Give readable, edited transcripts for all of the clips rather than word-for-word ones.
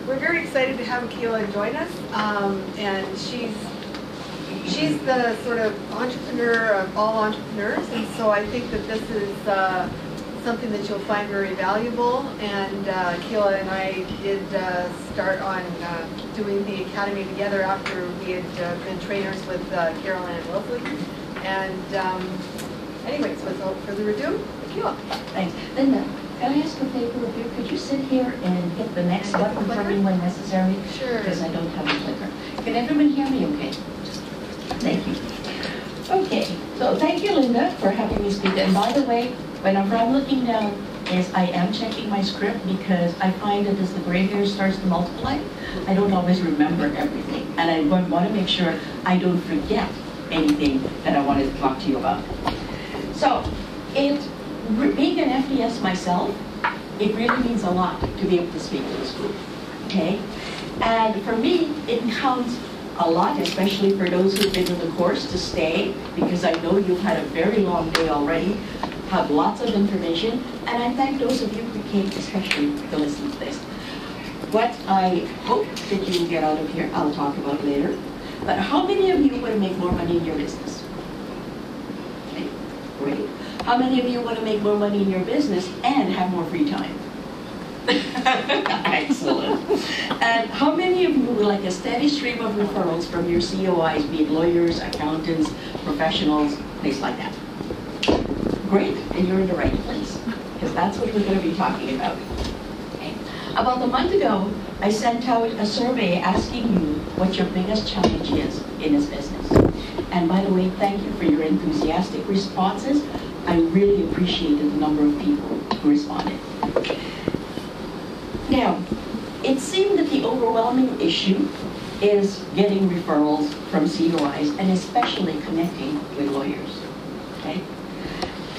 we're very excited to have Akeela join us, and she's the sort of entrepreneur of all entrepreneurs, and so I think that this is something that you'll find very valuable. And Akeela and I did start on doing the academy together after we had been trainers with Carolyn and Leslie. And anyways, without further ado, Akeela. Thanks. Linda, can I ask a favor of you? Could you sit here and hit the next button for me when necessary? Sure. Because I don't have a clicker. Can everyone hear me okay? Thank you. Okay, so thank you, Linda, for having me speak. And by the way, whenever I'm looking down, I am checking my script because I find that as the gray hair starts to multiply, I don't always remember everything. And I want to make sure I don't forget anything that I wanted to talk to you about. So, being an FDS myself, it really means a lot to be able to speak to this group, okay? And for me, it counts a lot, especially for those who've been in the course, to stay, because I know you've had a very long day already, have lots of information, and I thank those of you who came especially to listen to this. What I hope that you will get out of here, I'll talk about later, but how many of you want to make more money in your business? Okay, great. How many of you want to make more money in your business and have more free time? Excellent. And how many of you would like a steady stream of referrals from your COIs, be it lawyers, accountants, professionals, things like that? Great, and you're in the right place, because that's what we're going to be talking about. Okay. About a month ago, I sent out a survey asking you what your biggest challenge is in this business. And by the way, thank you for your enthusiastic responses. I really appreciated the number of people who responded. Now, it seemed that the overwhelming issue is getting referrals from COIs and especially connecting with lawyers, okay?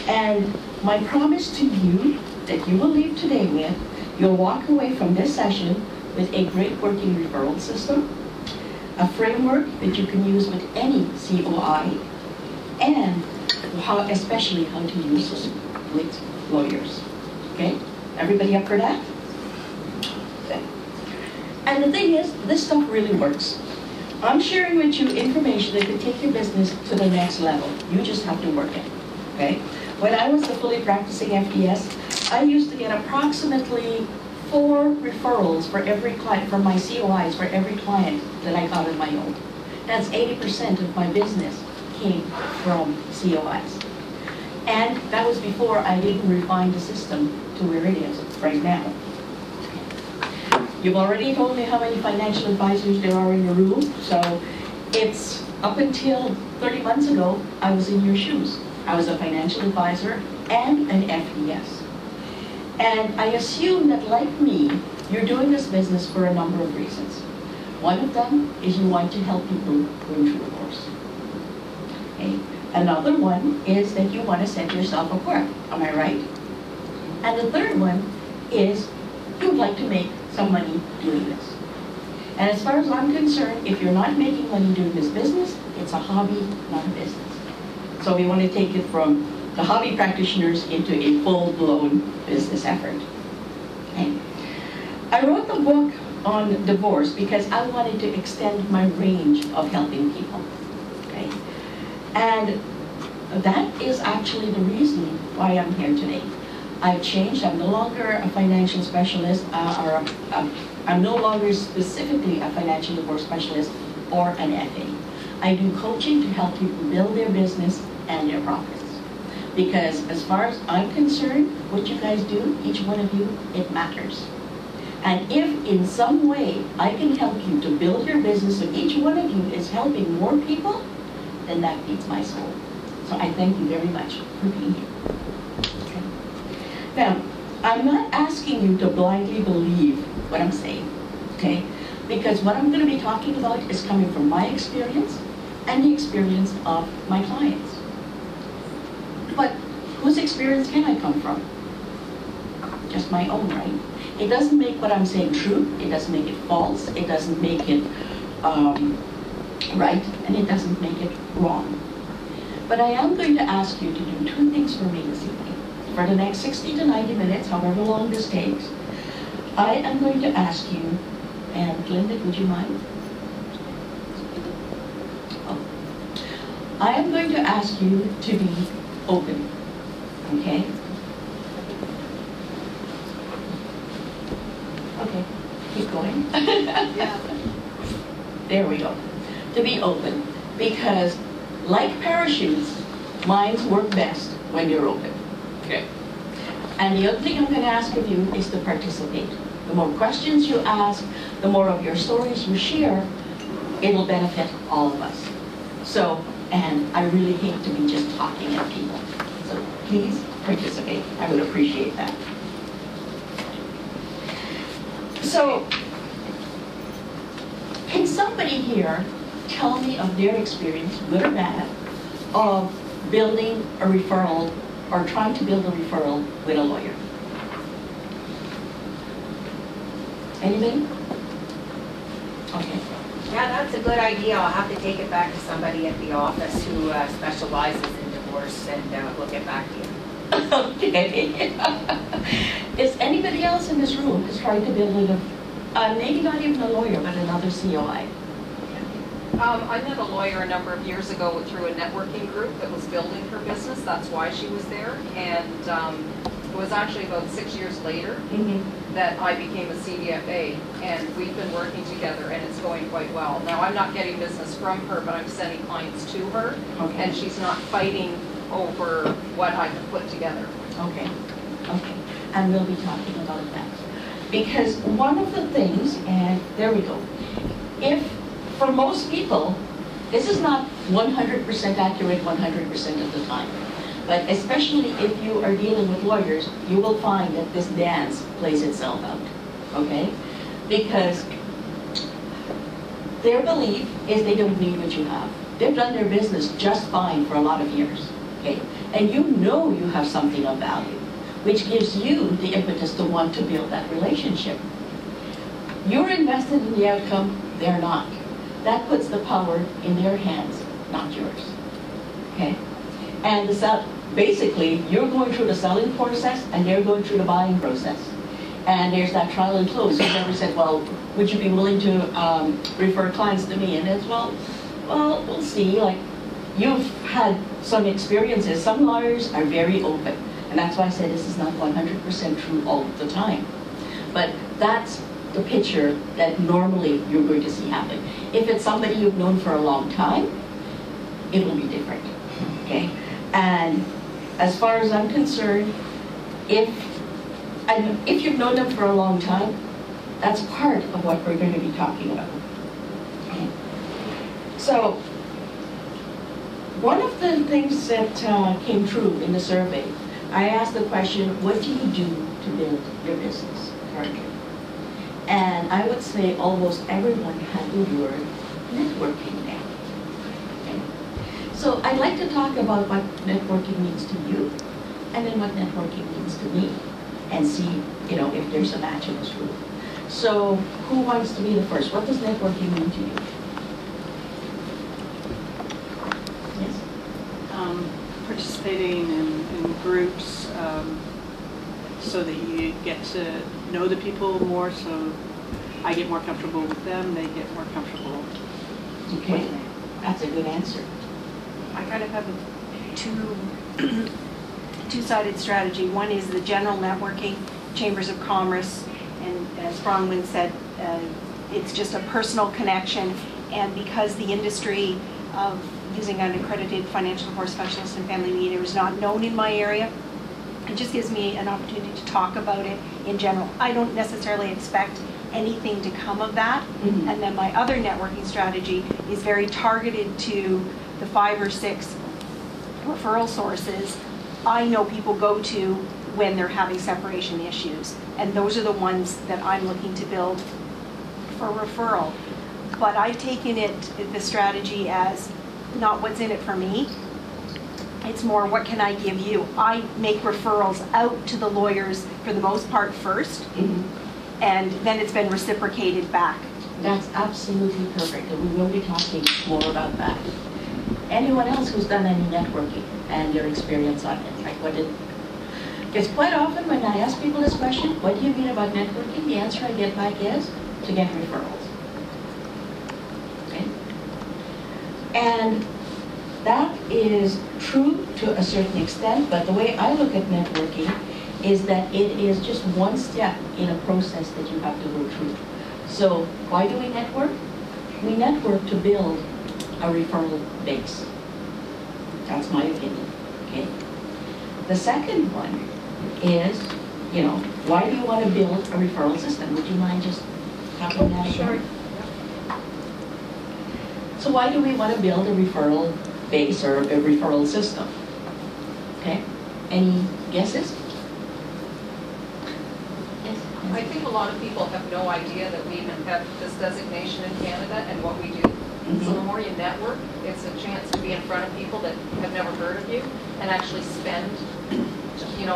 And my promise to you that you will leave today with, you'll walk away from this session with a great working referral system, a framework that you can use with any COI, and especially how to use it with lawyers, okay? Everybody up for that? And the thing is, this stuff really works. I'm sharing with you information that can take your business to the next level. You just have to work it, okay? When I was a fully practicing FDS, I used to get approximately 4 referrals for every client, from my COIs, for every client that I got on my own. That's 80% of my business came from COIs. And that was before I didn't refine the system to where it is right now. You've already told me how many financial advisors there are in the room, so it's up until 30 months ago, I was in your shoes. I was a financial advisor and an FDS. And I assume that, like me, you're doing this business for a number of reasons. One of them is you want to help people going through divorce. Okay? Another one is that you want to set yourself apart. Am I right? And the third one is you would like to make some money doing this. And as far as I'm concerned, if you're not making money doing this business, it's a hobby, not a business. So we want to take it from the hobby practitioners into a full-blown business effort. Okay. I wrote the book on divorce because I wanted to extend my range of helping people. Okay. And that is actually the reason why I'm here today. I've changed. I'm no longer a financial specialist, I'm no longer specifically a financial divorce specialist or an FA. I do coaching to help people build their business and their profits. Because as far as I'm concerned, what you guys do, each one of you, it matters. And if in some way I can help you to build your business so each one of you is helping more people, then that feeds my soul. So I thank you very much for being here. Okay. Now, I'm not asking you to blindly believe what I'm saying, okay? Because what I'm going to be talking about is coming from my experience and the experience of my clients. But whose experience can I come from? Just my own, right? It doesn't make what I'm saying true, it doesn't make it false, it doesn't make it right, and it doesn't make it wrong. But I am going to ask you to do 2 things for me this evening. For the next 60 to 90 minutes, however long this takes, I am going to ask you And Linda, would you mind? Oh. I am going to ask you to be open, okay? Okay, keep going. Yeah. There we go. To be open, because like parachutes, minds work best when you're open. Okay. And the other thing I'm going to ask of you is to participate. The more questions you ask, the more of your stories you share, it'll benefit all of us. So, and I really hate to be just talking at people. So please participate. I would appreciate that. So, can somebody here tell me of their experience, good or bad, of building a referral or trying to build a referral with a lawyer? Anybody? Okay. Yeah, that's a good idea. I'll have to take it back to somebody at the office who specializes in divorce, and we'll get back to you. Okay. Is anybody else in this room who's trying to build with maybe not even a lawyer, but another COI? I met a lawyer a number of years ago through a networking group that was building her business. That's why she was there. And it was actually about 6 years later that I became a CDFA. And we've been working together, and it's going quite well. Now, I'm not getting business from her, but I'm sending clients to her. Okay. And she's not fighting over what I can put together. Okay, okay. And we'll be talking about that. Because one of the things, and there we go, if for most people, this is not 100% accurate 100% of the time, but especially if you are dealing with lawyers, you will find that this dance plays itself out, okay? Because their belief is they don't need what you have. They've done their business just fine for a lot of years, okay? And you know you have something of value, which gives you the impetus to want to build that relationship. You're invested in the outcome, they're not. That puts the power in their hands, not yours, okay? And basically, you're going through the selling process, and they're going through the buying process. And there's that trial and close. You've never said, well, would you be willing to refer clients to me? And it's, well, we'll see. Like, you've had some experiences. Some lawyers are very open. And that's why I said this is not 100% true all the time. But that's the picture that normally you're going to see happen. If it's somebody you've known for a long time, it will be different, okay? And as far as I'm concerned, if you've known them for a long time, that's part of what we're going to be talking about. Okay? So, one of the things that came true in the survey, I asked the question, what do you do to build your business currently? And I would say almost everyone had the word networking there. Okay? So I'd like to talk about what networking means to you, and then what networking means to me, and see, if there's a match in this room. So who wants to be the first? What does networking mean to you? Yes? Participating in groups so that you get to know the people more, so I get more comfortable with them, they get more comfortable Okay, with me. that's a good answer. I kind of have a two-sided strategy. One is the general networking, chambers of commerce, and as Bronwyn said, it's just a personal connection. And because the industry of using an accredited financial support specialist and family mediator is not known in my area, it just gives me an opportunity to talk about it in general. I don't necessarily expect anything to come of that. Mm-hmm. And then my other networking strategy is very targeted to the 5 or 6 referral sources I know people go to when they're having separation issues. And those are the ones that I'm looking to build for referral. But I've taken the strategy as not what's in it for me. It's more, what can I give you? I make referrals out to the lawyers for the most part first, and then it's been reciprocated back. That's absolutely perfect, and we will be talking more about that. Anyone else who's done any networking and your experience on it? Like, it's quite often when I ask people this question, what do you mean about networking? The answer I get back is, to get referrals. Okay? And that is true to a certain extent, but the way I look at networking is that it is just one step in a process that you have to go through. So why do we network? We network to build a referral base. That's my opinion, okay? The second one is, why do you want to build a referral system? Would you mind just talking that again? Sure. So why do we want to build a referral base or a referral system? Okay, any guesses? Yes. I think a lot of people have no idea that we even have this designation in Canada and what we do. So the more you network, it's a chance to be in front of people that have never heard of you and actually spend,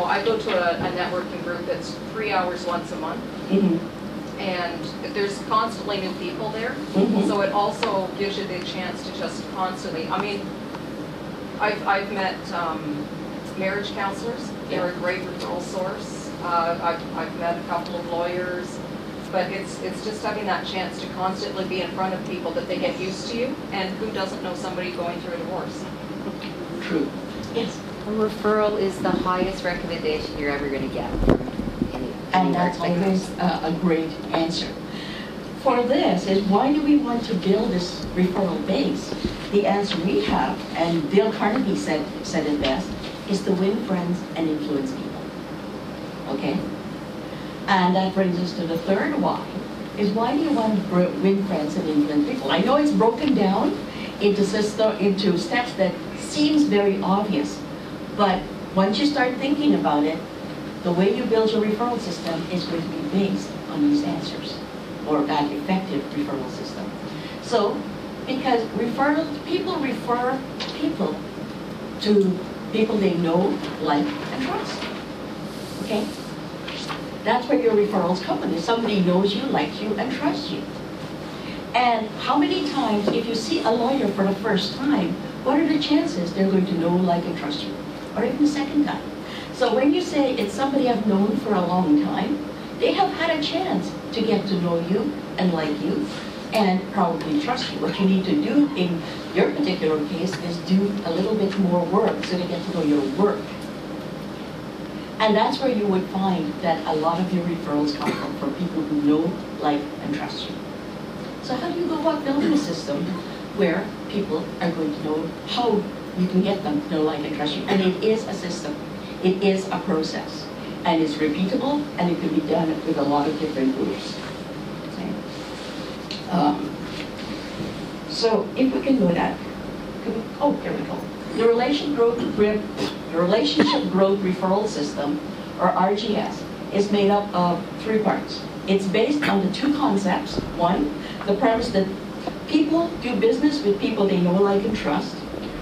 I go to a networking group that's 3 hours once a month. And there's constantly new people there. So it also gives you the chance to just constantly, I've met marriage counselors. They're a great referral source. I've met a couple of lawyers. But it's just having that chance to constantly be in front of people that they get used to you, and who doesn't know somebody going through a divorce. True. Yes. A referral is the highest recommendation you're ever going to get from any. And that's always a great answer. For this is why do we want to build this referral base? The answer we have, and Dale Carnegie said it best, is to win friends and influence people. Okay? And that brings us to the third why, is why do you want to win friends and influence people? I know it's broken down into steps that seems very obvious, but once you start thinking about it, the way you build your referral system is going to be based on these answers, or that effective referral system. So, because people refer people to people they know, like, and trust. Okay? That's where your referrals come in. If somebody knows you, likes you, and trusts you. And how many times, if you see a lawyer for the first time, what are the chances they're going to know, like, and trust you? Or even the second time. So when you say it's somebody I've known for a long time, they have had a chance to get to know you and like you and probably trust you. What you need to do in your particular case is do a little bit more work so they get to know your work. And that's where you would find that a lot of your referrals come from people who know, like, and trust you. So how do you go about building a system where people are going to know how you can get them to know, like, and trust you? And it is a system. It is a process. And it's repeatable, and it can be done with a lot of different groups. Okay. So if we can do that, here we go. The relationship growth referral system, or RGS, is made up of 3 parts. It's based on the 2 concepts. 1, the premise that people do business with people they know, like, and trust.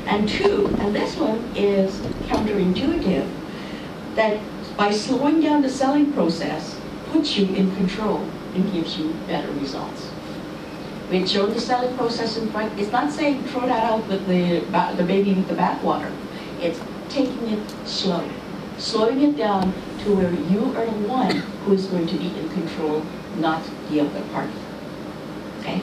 And 2, and this one is counterintuitive, that by slowing down the selling process, puts you in control and gives you better results. We've shown the selling process in front. It's not saying throw that out with the baby with the bathwater. It's taking it slow, slowing it down to where you are the one who is going to be in control, not the other party. Okay?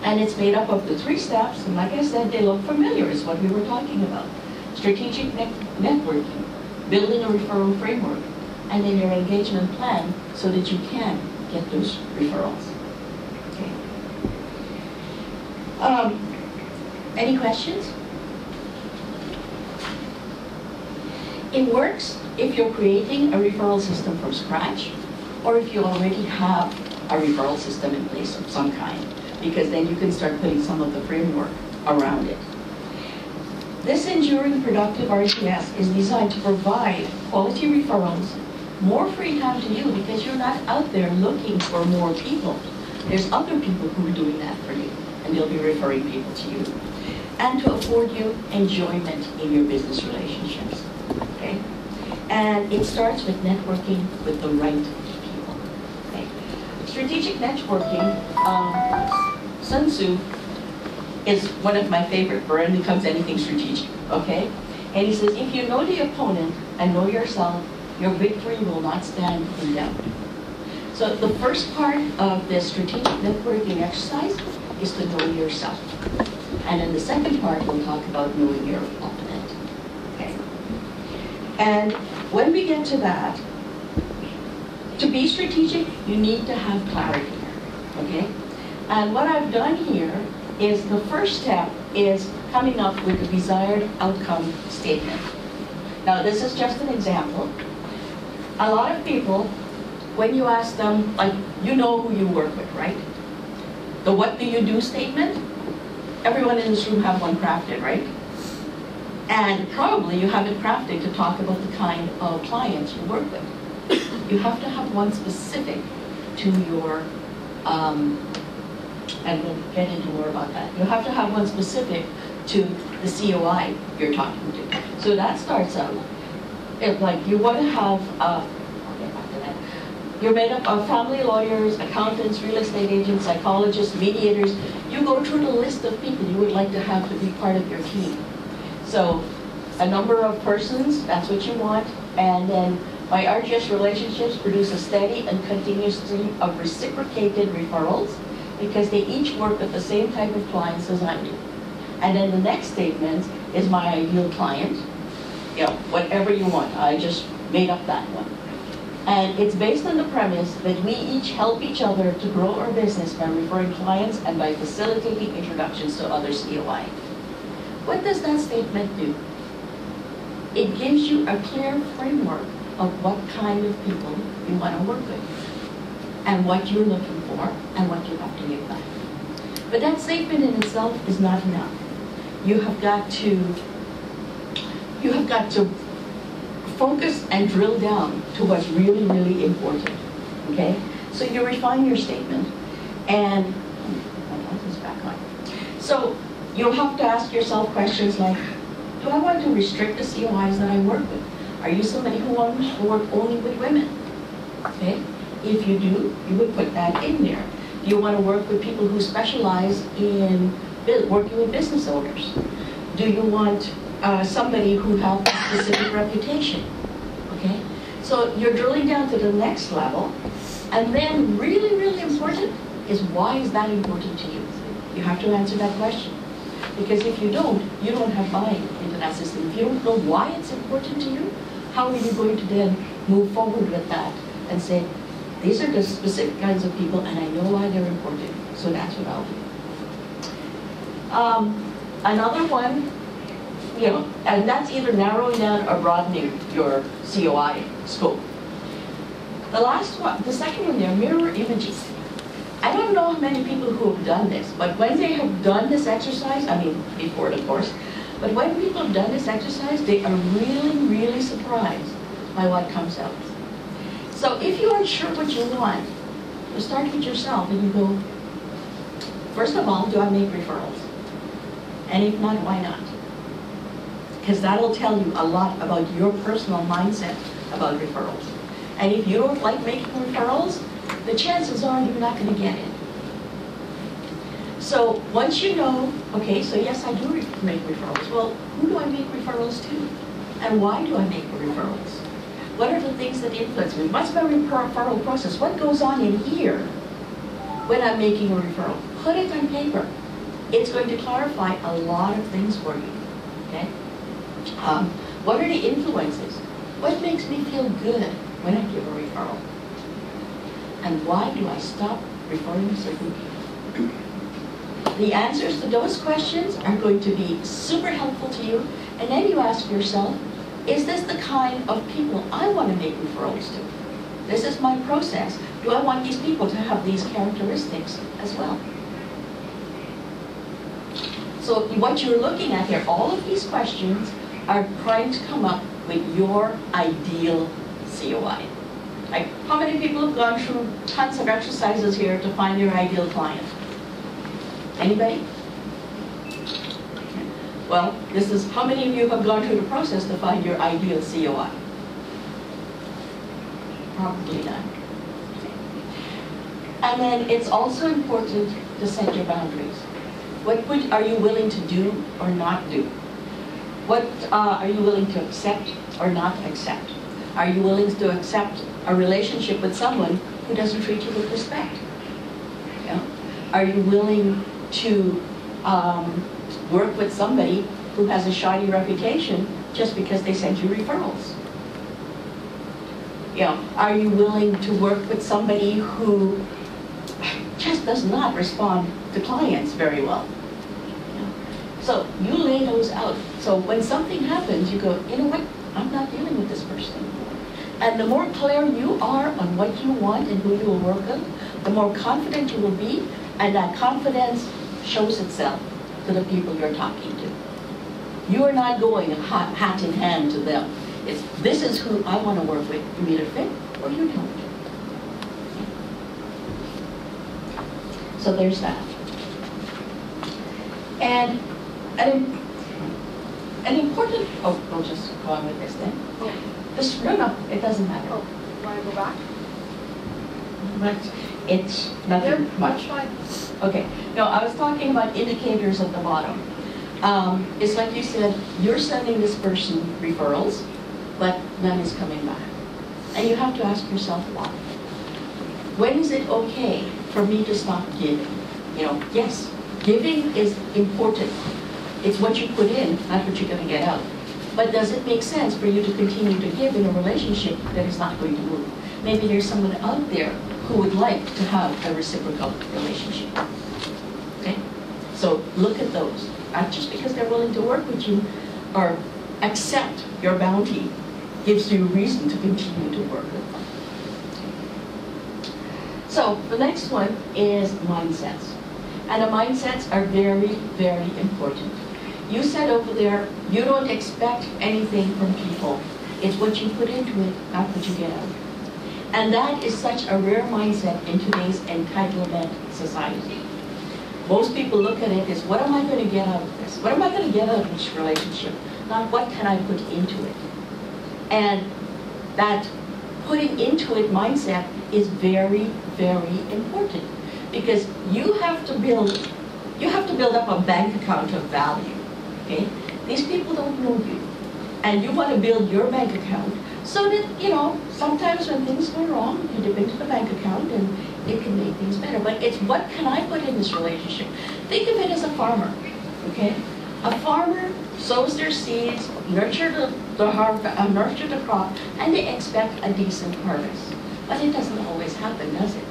And it's made up of the 3 steps, and like I said, they look familiar, is what we were talking about. Strategic networking, building a referral framework, and then your engagement plan so that you can get those referrals. Okay. Any questions? It works if you're creating a referral system from scratch, or if you already have a referral system in place of some kind, because then you can start putting some of the framework around it. This enduring productive RGS is designed to provide quality referrals, more free time to you, because you're not out there looking for more people. There's other people who are doing that for you, and they'll be referring people to you. And to afford you enjoyment in your business relationships. Okay? And it starts with networking with the right people. Okay? Strategic networking, Sun Tzu is one of my favorite for when it comes to anything strategic. Okay? And he says, if you know the opponent and know yourself, your victory will not stand in doubt. So the first part of the strategic networking exercise is to know yourself. And then the second part, we'll talk about knowing your opponent. Okay. And when we get to that, to be strategic, you need to have clarity. Okay? And what I've done here is the first step is coming up with a desired outcome statement. Now, this is just an example. A lot of people, when you ask them, like, you know who you work with, right? The what do you do statement, everyone in this room have one crafted, right? And probably you have it crafted to talk about the kind of clients you work with. You have to have one specific to your, and we'll get into more about that. You have to have one specific to the COI you're talking to. So that starts out, if like you want to have, I'll get back to that. You're made up of family lawyers, accountants, real estate agents, psychologists, mediators. You go through the list of people you would like to have to be part of your team. So a number of persons, that's what you want, and then my arduous relationships produce a steady and continuous stream of reciprocated referrals because they each work with the same type of clients as I do. And then the next statement is my ideal client. You know, whatever you want. I just made up that one. And it's based on the premise that we each help each other to grow our business by referring clients and by facilitating introductions to other COI. What does that statement do? It gives you a clear framework of what kind of people you want to work with and what you're looking for and what you have to give back. But that statement in itself is not enough. You have got to focus and drill down to what's really, really important, okay? So you refine your statement and, so you'll have to ask yourself questions like, do I want to restrict the COIs that I work with? Are you somebody who wants to work only with women? Okay? If you do, you would put that in there. Do you want to work with people who specialize in working with business owners? Do you want somebody who has a specific reputation? Okay? So you're drilling down to the next level, and then really, really important is why is that important to you? You have to answer that question. Because if you don't have buy-in into that system. If you don't know why it's important to you, how are you going to then move forward with that and say, these are the specific kinds of people and I know why they're important, so that's what I'll do. Another one, you know, and that's either narrowing down or broadening your COI scope. The last one, the second one there, mirror images. I don't know how many people who have done this, but when they have done this exercise, I mean, before it, of course, but when people have done this exercise, they are really, really surprised by what comes out. So if you aren't sure what you want, you start with yourself and you go, first of all, do I make referrals? And if not, why not? Because that'll tell you a lot about your personal mindset about referrals. And if you don't like making referrals, the chances are you're not going to get it. So once you know, okay, so yes, I do make referrals. Well, who do I make referrals to? And why do I make the referrals? What are the things that influence me? What's my referral process? What goes on in here when I'm making a referral? Put it on paper. It's going to clarify a lot of things for you, okay? What are the influences? What makes me feel good when I give a referral? And why do I stop referring certain people? The answers to those questions are going to be super helpful to you. And then you ask yourself, is this the kind of people I want to make referrals to? This is my process. Do I want these people to have these characteristics as well? So what you're looking at here, all of these questions are trying to come up with your ideal COI. Like, how many people have gone through tons of exercises here to find your ideal client? Anybody? Well, this is, how many of you have gone through the process to find your ideal COI? Probably none. And then it's also important to set your boundaries. What are you willing to do or not do? What are you willing to accept or not accept? Are you willing to accept a relationship with someone who doesn't treat you with respect? Yeah. Are you willing to work with somebody who has a shoddy reputation just because they send you referrals? You know, are you willing to work with somebody who just does not respond to clients very well? So you lay those out. So when something happens, you go, you know what? I'm not dealing with this person anymore. And the more clear you are on what you want and who you will work with, the more confident you will be, and that confidence shows itself to the people you're talking to. You are not going hat in hand to them. It's, this is who I want to work with. You either fit or you don't. So there's that. And an important, oh, we'll just go on with this then. Oh. This, no, it doesn't matter. Oh, want to go back? It's nothing Yep, much. that's fine. Okay, no, I was talking about indicators at the bottom. It's like you said, you're sending this person referrals, but none is coming back. And you have to ask yourself why. When is it okay for me to stop giving? You know, yes, giving is important. It's what you put in, not what you're going to get out. But does it make sense for you to continue to give in a relationship that is not going to move? Maybe there's someone out there who would like to have a reciprocal relationship. Okay? So look at those. Not just because they're willing to work with you or accept your bounty gives you reason to continue to work with them. So the next one is mindsets. And the mindsets are very, very important. You said over there, you don't expect anything from people. It's what you put into it, not what you get out. And that is such a rare mindset in today's entitlement society. Most people look at it as, what am I going to get out of this? What am I going to get out of this relationship? Not what can I put into it? And that putting into it mindset is very, very important. Because you have to build up a bank account of value. Okay? These people don't know you. And you want to build your bank account so that, you know, sometimes when things go wrong, you dip into the bank account and it can make things better. But it's what can I put in this relationship? Think of it as a farmer, okay? A farmer sows their seeds, nurture the crop, and they expect a decent harvest. But it doesn't always happen, does it?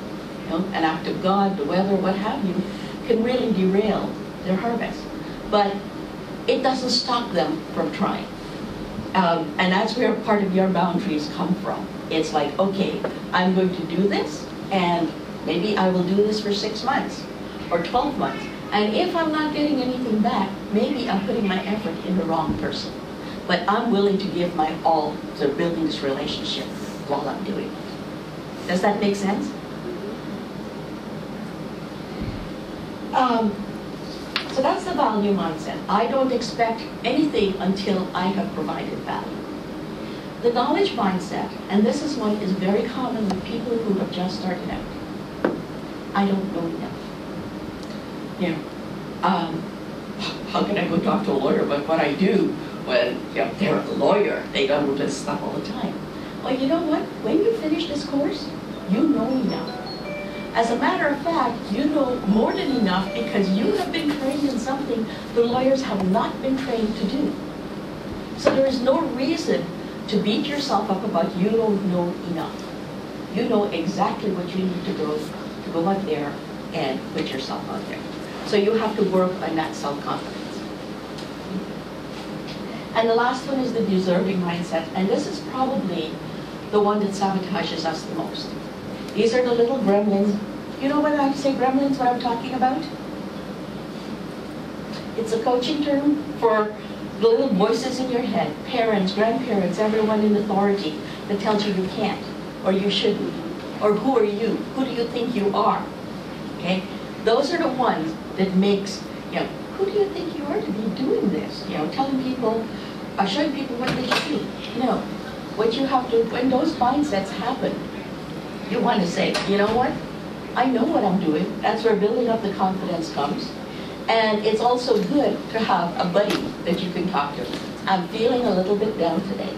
You know, an act of God, the weather, what have you, can really derail their harvest. But it doesn't stop them from trying. And that's where part of your boundaries come from. It's like, okay, I'm going to do this, and maybe I will do this for 6 months or 12 months. And if I'm not getting anything back, maybe I'm putting my effort in the wrong person. But I'm willing to give my all to building this relationship while I'm doing it. Does that make sense? So that's the value mindset. I don't expect anything until I have provided value. The knowledge mindset, and this is one is very common with people who have just started out. I don't know enough. You know, how can I go talk to a lawyer about what I do when, you know, they're a lawyer? They do this stuff all the time. Well, you know what? When you finish this course, you know enough. As a matter of fact, you know more than enough because you have been trained in something the lawyers have not been trained to do. So there is no reason to beat yourself up about you don't know enough. You know exactly what you need to go out there and put yourself out there. So you have to work on that self-confidence. And the last one is the deserving mindset, and this is probably the one that sabotages us the most. These are the little gremlins. You know when I say gremlins, what I'm talking about? It's a coaching term for the little voices in your head, parents, grandparents, everyone in authority that tells you you can't, or you shouldn't, or who are you? Who do you think you are? Okay? Those are the ones that makes, you know, who do you think you are to be doing this? You know, telling people, showing people what they should do. No. What you have to, when those mindsets happen, you want to say, you know what? I know what I'm doing. That's where building up the confidence comes. And it's also good to have a buddy that you can talk to. I'm feeling a little bit down today.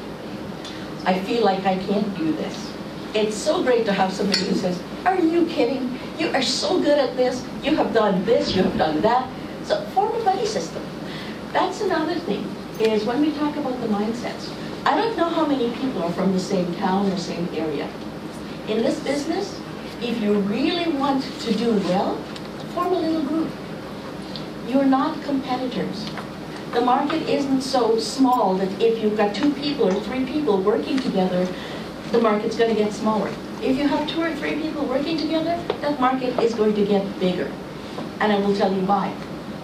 I feel like I can't do this. It's so great to have somebody who says, are you kidding? You are so good at this. You have done this, you have done that. So form a buddy system. That's another thing, is when we talk about the mindsets. I don't know how many people are from the same town or same area. In this business, if you really want to do well, form a little group. You're not competitors. The market isn't so small that if you've got 2 people or 3 people working together, the market's going to get smaller. If you have 2 or 3 people working together, that market is going to get bigger. And I will tell you why.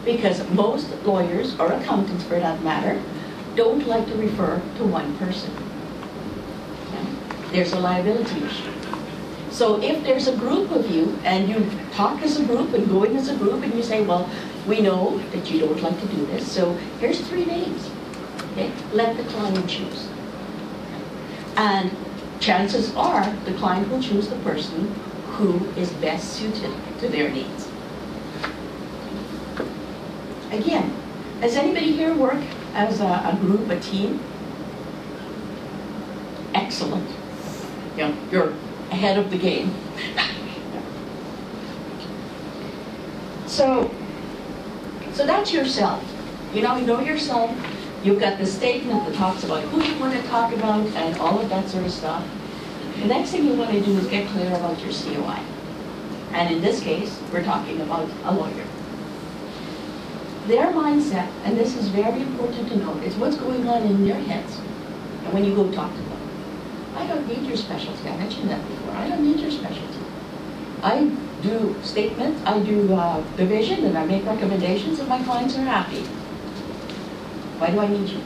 Because most lawyers, or accountants for that matter, don't like to refer to one person. There's a liability issue. So if there's a group of you, and you talk as a group and go in as a group, and you say, well, we know that you don't like to do this, so here's 3 names. Okay? Let the client choose. And chances are the client will choose the person who is best suited to their needs. Again, does anybody here work as a group, a team? Excellent. Yeah, you're ahead of the game. So that's yourself. You know yourself. You've got the statement that talks about who you want to talk about and all of that sort of stuff. The next thing you want to do is get clear about your COI. And in this case, we're talking about a lawyer. Their mindset, and this is very important to note, is what's going on in their heads. And when you go talk to them, I don't need your specialty. I mentioned that before. I don't need your specialty. I do statements, I do division, and I make recommendations, and my clients are happy. Why do I need you?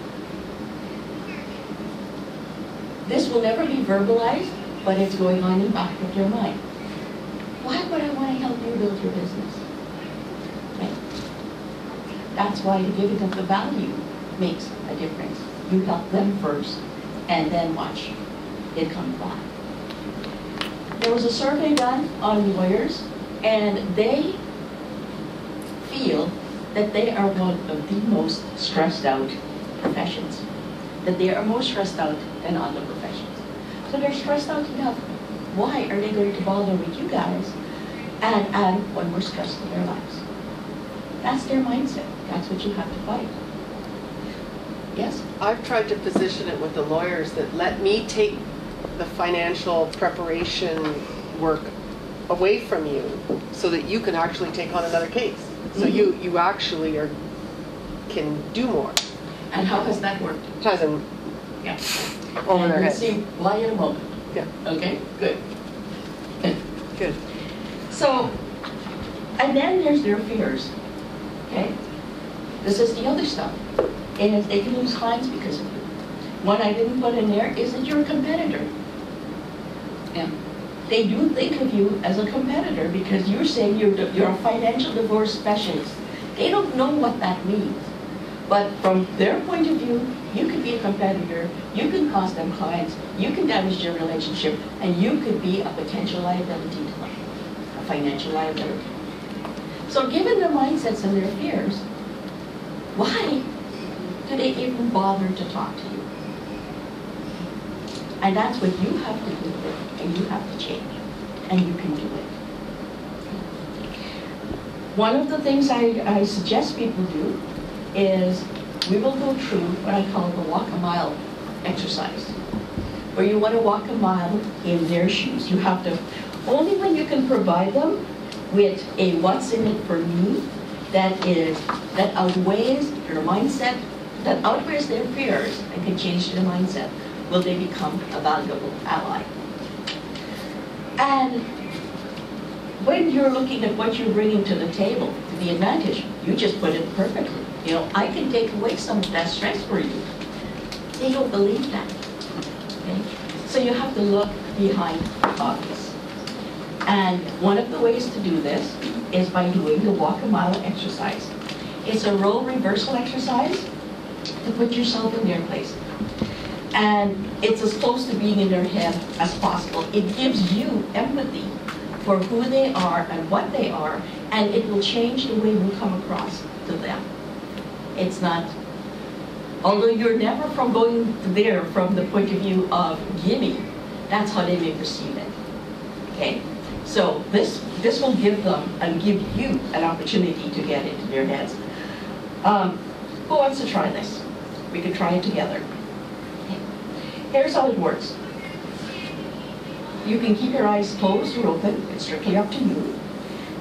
This will never be verbalized, but it's going on in the back of your mind. Why would I want to help you build your business? Right? That's why the giving of the value makes a difference. You help them first, and then watch it come back. There was a survey done on lawyers, and they feel that they are one of the most stressed out professions. That they are more stressed out than other professions. So they're stressed out enough. Why are they going to bother with you guys and add one more stress to their lives? That's their mindset. That's what you have to fight. Yes? I've tried to position it with the lawyers that let me take the financial preparation work away from you so that you can actually take on another case. So you actually can do more. And how has that worked? It hasn't Yeah. over their We'll heads. see why in a moment. Yeah. Okay, good. Good. Good. So, and then there's their fears. Okay? This is the other stuff. And they can lose clients because of you. What I didn't put in there is that you're a competitor. Yeah. They do think of you as a competitor because you're saying you're a financial divorce specialist. They don't know what that means. But from their point of view, you could be a competitor, you can cost them clients, you can damage their relationship, and you could be a potential liability to them, a financial liability. So given their mindsets and their fears, why do they even bother to talk to you? And that's what you have to do with, and you have to change, and you can do it. One of the things I suggest people do is we will go through what I call the walk a mile exercise, where you want to walk a mile in their shoes. You have to, only when you can provide them with a what's in it for me that outweighs their mindset, that outweighs their fears and can change their mindset, will they become a valuable ally. And when you're looking at what you're bringing to the table, the advantage, you just put it perfectly. You know, I can take away some of that stress for you. They don't believe that. Okay? So you have to look behind the obvious. And one of the ways to do this is by doing the walk a mile exercise. It's a role reversal exercise to put yourself in their place. And it's as close to being in their head as possible. It gives you empathy for who they are and what they are, and it will change the way you come across to them. It's not Although you're never from going there from the point of view of gimme, that's how they may perceive it. Okay? So this will give them and give you an opportunity to get into their heads. Who wants to try this? We can try it together. Okay. Here's how it works. You can keep your eyes closed or open. It's strictly up to you.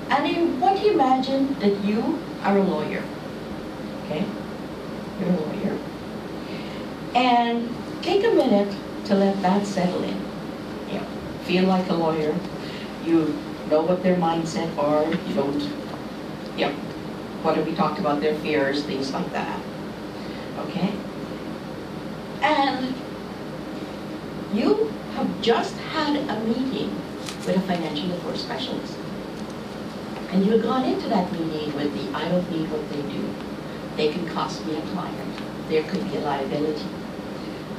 And I want you to imagine that you are a lawyer. Okay? You're a lawyer. And take a minute to let that settle in. You know, feel like a lawyer. You know what their mindset are. You don't, you know, what have we talked about, their fears, things like that. Okay? And you have just had a meeting with a financial divorce specialist. And you had gone into that meeting with the, I don't need what they do. They can cost me a client. There could be a liability.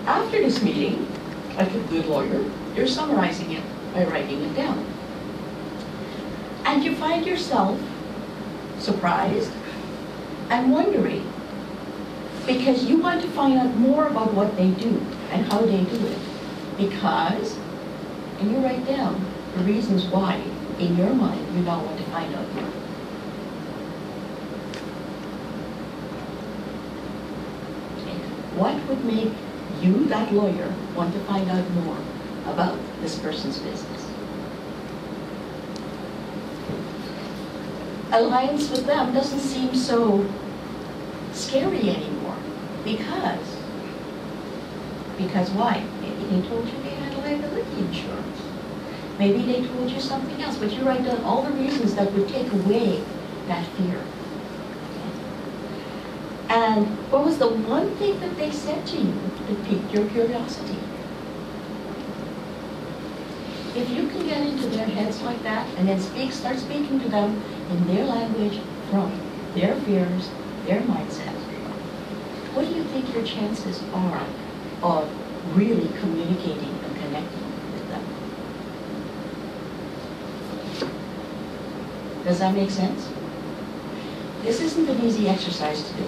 After this meeting, like a good lawyer, you're summarizing it by writing it down. And you find yourself surprised and wondering, because you want to find out more about what they do and how they do it. Because, and you write down the reasons why, in your mind, you now want to find out more. Okay. What would make you, that lawyer, want to find out more about this person's business? Alliance with them doesn't seem so scary anymore. Because why? Maybe they told you they had liability insurance. Maybe they told you something else, but you write down all the reasons that would take away that fear. And what was the one thing that they said to you that piqued your curiosity? If you can get into their heads like that and then start speaking to them in their language from their fears, their mindset, what do you think your chances are of really communicating and connecting with them? Does that make sense? This isn't an easy exercise to do.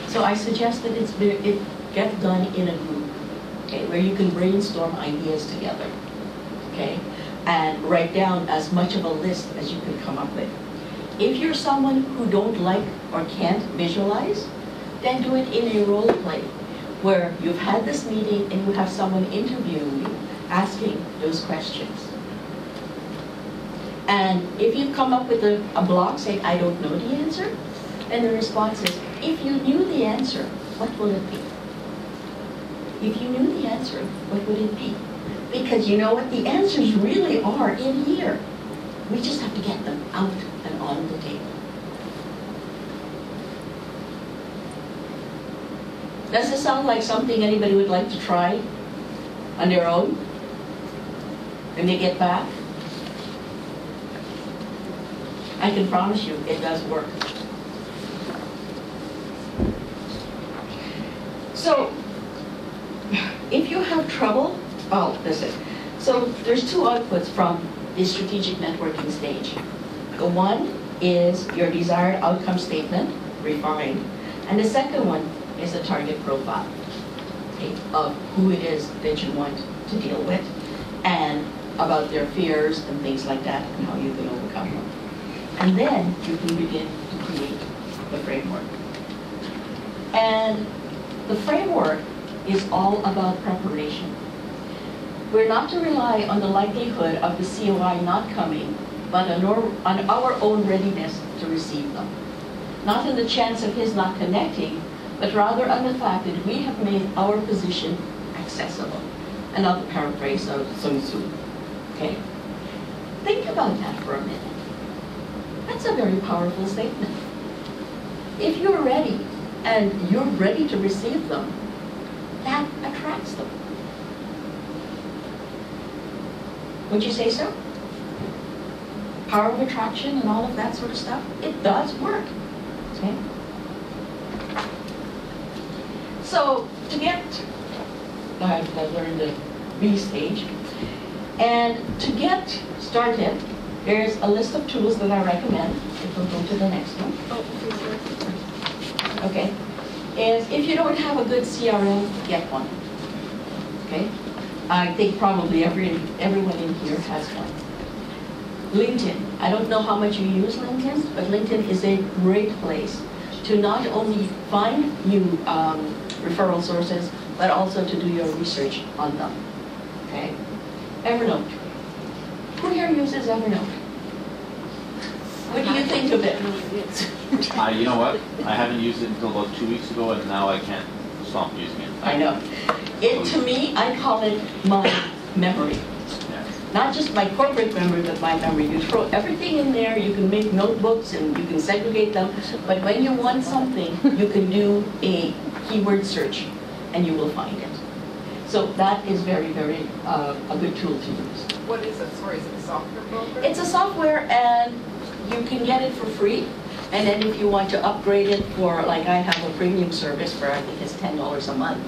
So I suggest that it gets done in a group, okay, where you can brainstorm ideas together, okay, and write down as much of a list as you can come up with. If you're someone who don't like or can't visualize, then do it in a role play, where you've had this meeting and you have someone interviewing you, asking those questions. And if you come up with a block saying, I don't know the answer, then the response is, if you knew the answer, what will it be? If you knew the answer, what would it be? Because you know what? The answers really are in here. We just have to get them out and on the table. Does this sound like something anybody would like to try on their own when they get back? I can promise you it does work. So, if you have trouble, oh, this is. So there's two outputs from the strategic networking stage. The one is your desired outcome statement, refined, and the second one is a target profile, okay, of who it is that you want to deal with, and about their fears and things like that, and how you can overcome them. And then you can begin to create the framework. And the framework is all about preparation. We're not to rely on the likelihood of the COI not coming, but on our own readiness to receive them. Not on the chance of his not connecting, but rather on the fact that we have made our position accessible. Another paraphrase of Sun Tzu. Okay? Think about that for a minute. That's a very powerful statement. If you're ready, and you're ready to receive them, that attracts them. Would you say so? Power of attraction and all of that sort of stuff, it does work. Okay? So to get, I learned the B stage, and to get started, there's a list of tools that I recommend. If we'll go to the next one. Okay. is if you don't have a good CRM, get one. Okay? I think probably everyone in here has one. LinkedIn. I don't know how much you use LinkedIn, but LinkedIn is a great place to not only find new referral sources, but also to do your research on them. Okay? Evernote. Who here uses Evernote? What do you think of it? You know what? I haven't used it until about 2 weeks ago, and now I can't stop using it. I know. It, to me, I call it my memory. Yeah. Not just my corporate memory, but my memory. You throw everything in there, you can make notebooks and you can segregate them, but when you want something, you can do a keyword search and you will find it. So that is very, very a good tool to use. What is it? Sorry, is it a software program? It's a software and you can get it for free. And then if you want to upgrade it for, like I have a premium service for, I think it's $10 a month.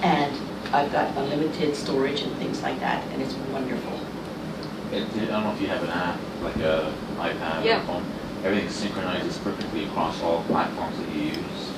And I've got unlimited storage and things like that, and it's wonderful. I don't know if you have an app, like a iPad or phone. Everything synchronizes perfectly across all platforms that you use.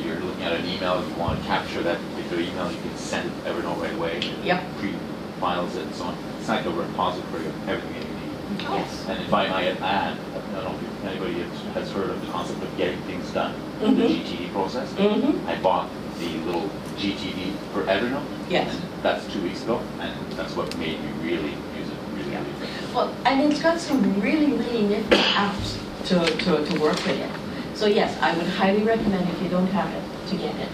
You're looking at an email, you want to capture that particular email, you can send it Evernote right away. Yep. Pre-files it and so on. It's like a repository of everything that you need. Yes. And if I might add, I don't know if anybody has heard of the concept of getting things done, the GTD process. I bought the little GTD for Evernote. Yes. And that's 2 weeks ago, and that's what made me really use it. Really, really. Well, and it's got some really, really nifty apps to work with it. So yes, I would highly recommend if you don't have it, to get it.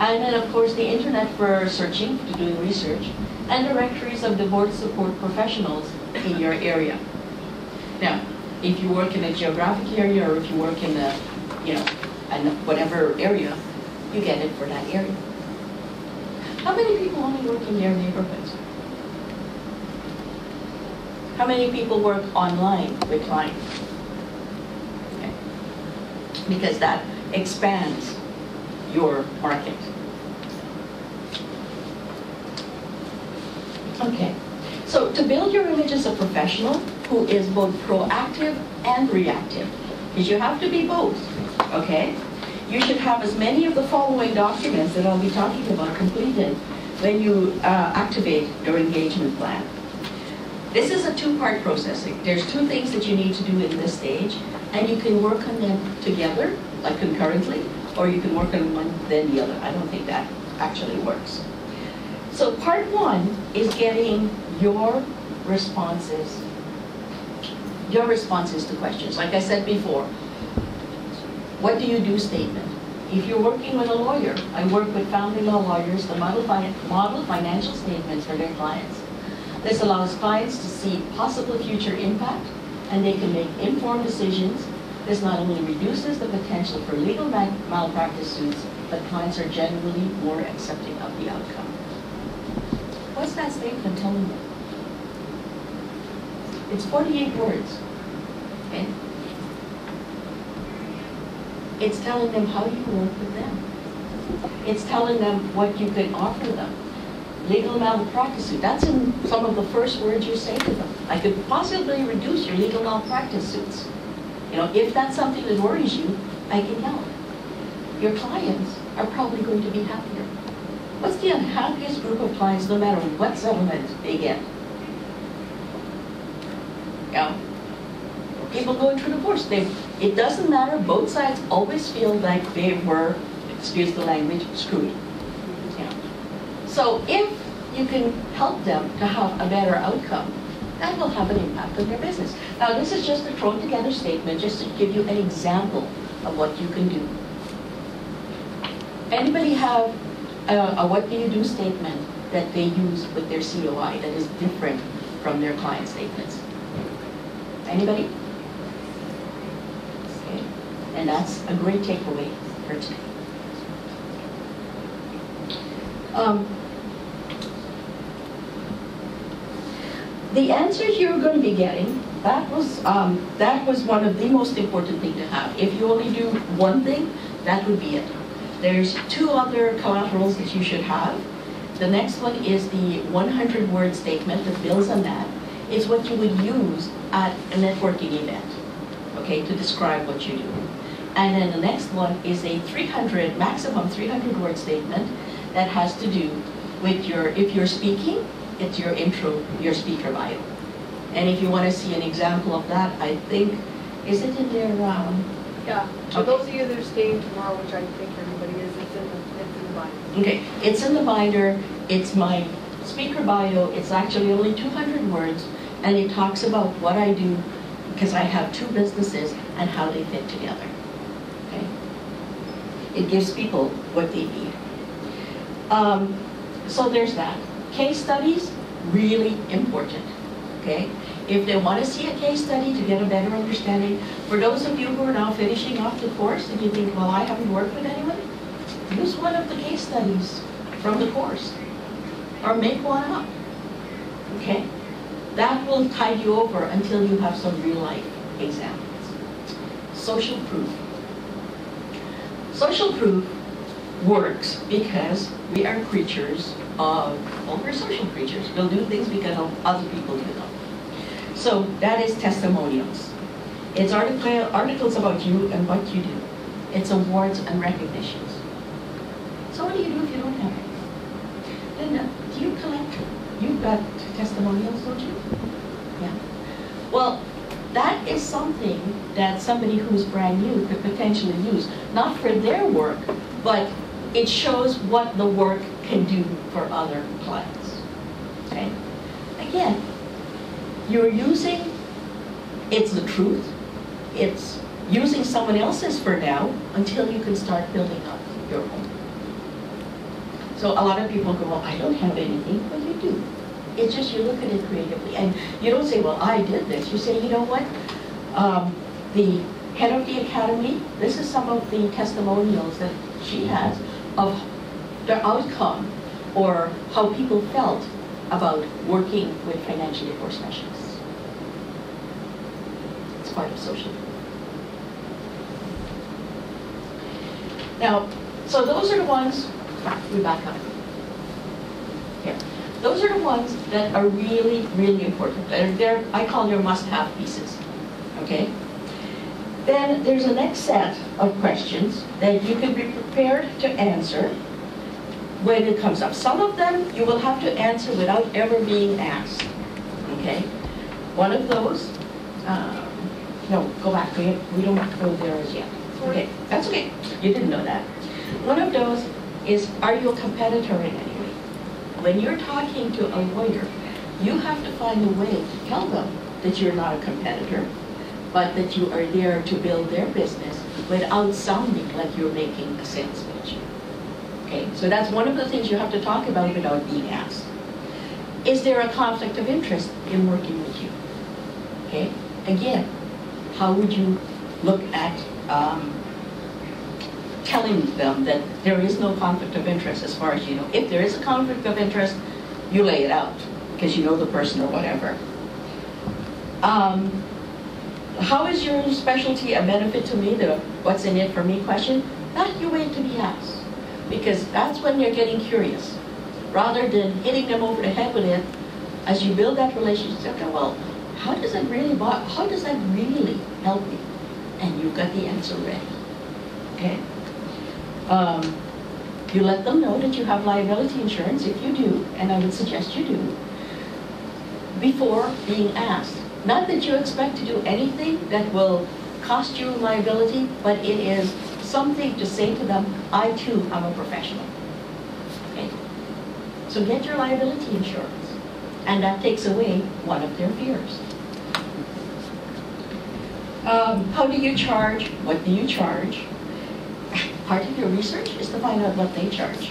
And then of course the internet for searching, to doing research, and directories of divorce support professionals in your area. Now, if you work in a geographic area or if you work in a, whatever area, you get it for that area. How many people only work in their neighborhoods? How many people work online with clients? Okay. Because that expands your market. Okay. So to build your image as a professional who is both proactive and reactive, because you have to be both, okay? You should have as many of the following documents that I'll be talking about completed when you activate your engagement plan. This is a two-part process. There's two things that you need to do in this stage, and you can work on them together, like concurrently, or you can work on one then the other. I don't think that actually works. So part one is getting your responses to questions. Like I said before, what do you do statement. If you're working with a lawyer, I work with family law lawyers to model financial statements for their clients. This allows clients to see possible future impact, and they can make informed decisions. This not only reduces the potential for legal malpractice suits, but clients are generally more accepting of the outcome. What's that statement telling them? It's 48 words. Okay? It's telling them how you work with them. It's telling them what you can offer them. Legal malpractice suit, that's in some of the first words you say to them. I could possibly reduce your legal malpractice suits. If that's something that worries you, I can help. Your clients are probably going to be happier. What's the unhappiest group of clients, no matter what settlement they get? People going through divorce. It doesn't matter, both sides always feel like they were, excuse the language, screwed. So if you can help them to have a better outcome, that will have an impact on their business. Now this is just a thrown together statement just to give you an example of what you can do. Anybody have a what do you do statement that they use with their COI that is different from their client statements? Anybody? Okay. And that's a great takeaway for today. The answers you're going to be getting, that was one of the most important things to have. If you only do one thing, that would be it. There's two other collaterals that you should have. The next one is the 100-word statement that builds on that. It's what you would use at a networking event, okay, to describe what you do. And then the next one is a maximum 300 word statement that has to do with if you're speaking, it's your intro, your speaker bio. And if you want to see an example of that, I think, is it in there? Yeah, for Okay. those of you that are staying tomorrow, which I think everybody is, it's in the binder. Okay, it's in the binder. It's my speaker bio. It's actually only 200 words, and it talks about what I do because I have 2 businesses and how they fit together. Okay, it gives people what they need. So there's that. Case studies, really important. Okay, if they want to see a case study to get a better understanding, for those of you who are now finishing off the course, and you think, well, I haven't worked with anyone, use one of the case studies from the course, or make one up. Okay, that will tide you over until you have some real life examples. Social proof. Social proof works because we are creatures of, well, we're social creatures. We'll do things because other people do them. So that is testimonials. It's articles about you and what you do. It's awards and recognitions. So what do you do if you don't have it? Linda, do you collect? You've got testimonials, don't you? Yeah. Well, that is something that somebody who's brand new could potentially use, not for their work, but it shows what the work can do for other clients. Okay? Again, you're using, it's the truth, it's using someone else's for now until you can start building up your own. So a lot of people go, well, I don't have anything. Well, you do. It's just you look at it creatively. And you don't say, well, I did this. You say, you know what? The head of the academy, this is some of the testimonials that she has of the outcome or how people felt about working with financial aid specialists. It's part of social proof. Now, so those are the ones, we back up. Here. Those are the ones that are really, really important. They're I call your must-have pieces. Okay? Then there's a next set of questions that you can be prepared to answer when it comes up. Some of them you will have to answer without ever being asked. Okay? One of those, no, go back. We don't have to go there as yet. Okay, that's okay. You didn't know that. One of those is, are you a competitor in any way? When you're talking to a lawyer, you have to find a way to tell them that you're not a competitor, but that you are there to build their business without sounding like you're making a sales pitch. Okay, so that's one of the things you have to talk about without being asked. Is there a conflict of interest in working with you? Okay, again, how would you look at telling them that there is no conflict of interest as far as you know? If there is a conflict of interest, you lay it out because you know the person or whatever. How is your specialty a benefit to me? The what's in it for me question? That you wait to be asked, because that's when you're getting curious. Rather than hitting them over the head with it, as you build that relationship, okay, well, how does that really help me? And you've got the answer ready. Okay? You let them know that you have liability insurance, if you do, and I would suggest you do, before being asked. Not that you expect to do anything that will cost you liability, but it is something to say to them, I too am a professional. Okay? So get your liability insurance, and that takes away one of their fears. How do you charge? What do you charge? Part of your research is to find out what they charge,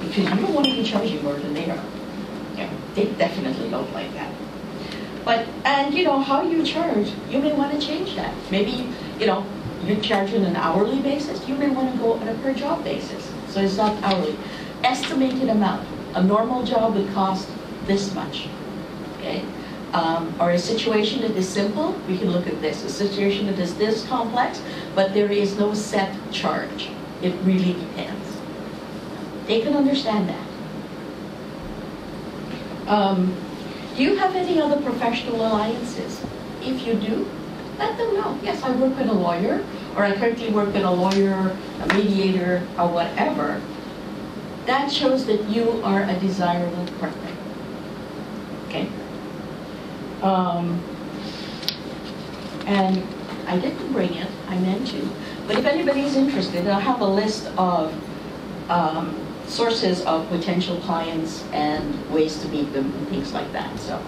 because you don't want to be charging more than they are. Yeah, they definitely don't like that. But, and you know, how you charge, you may want to change that. Maybe, you know, you charge on an hourly basis, you may want to go on a per job basis. So it's not hourly. Estimated amount. A normal job would cost this much. Okay? Or a situation that is simple, we can look at this. A situation that is this complex, but there is no set charge. It really depends. They can understand that. Do you have any other professional alliances? If you do, let them know. Yes, I work with a lawyer, or I currently work with a lawyer, a mediator, or whatever, that shows that you are a desirable partner. Okay? And I didn't bring it, I meant to, but if anybody's interested, I have a list of sources of potential clients and ways to meet them and things like that. So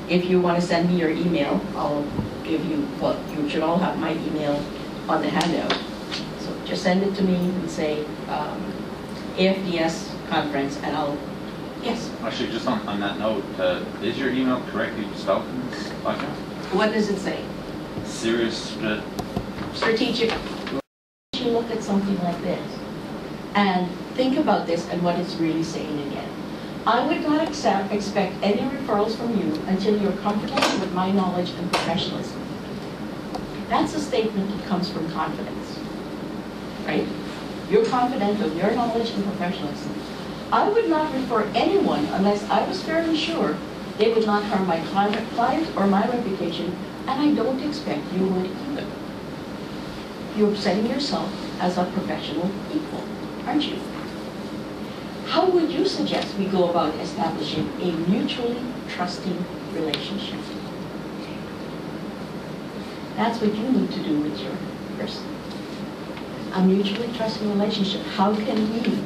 if you want to send me your email, I'll give you, well, you should all have my email on the handout. So just send it to me and say AFDS conference, and I'll, yes. Actually, just on that note, is your email correctly spelled in this podcast? What does it say? Serious Strategic. You look at something like this and think about this and what it's really saying again. I would not expect any referrals from you until you're comfortable with my knowledge and professionalism. That's a statement that comes from confidence, right? You're confident of your knowledge and professionalism. I would not refer anyone unless I was fairly sure they would not harm my client or my reputation, and I don't expect you would either. You're setting yourself as a professional equal, aren't you? How would you suggest we go about establishing a mutually trusting relationship? That's what you need to do with your person. A mutually trusting relationship. How can we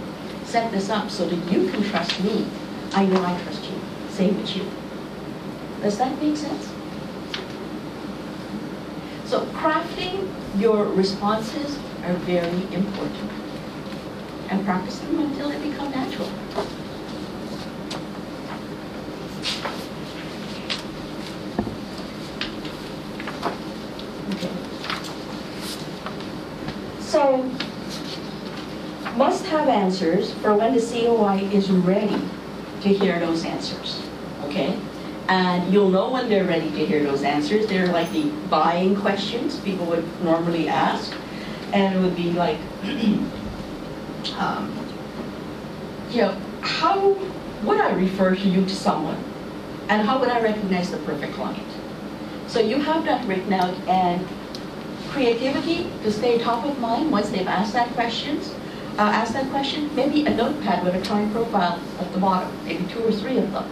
set this up so that you can trust me? I know I trust you. Same with you. Does that make sense? So crafting your responses are very important. And practice them until they become natural. Okay. So, must have answers for when the COI is ready to hear those answers. Okay? And you'll know when they're ready to hear those answers. They're like the buying questions people would normally ask. And it would be like, how would I refer you to someone? And how would I recognize the perfect client? So you have that written out, and creativity to stay top of mind once they've asked that question, maybe a notepad with a client profile at the bottom, maybe 2 or 3 of them.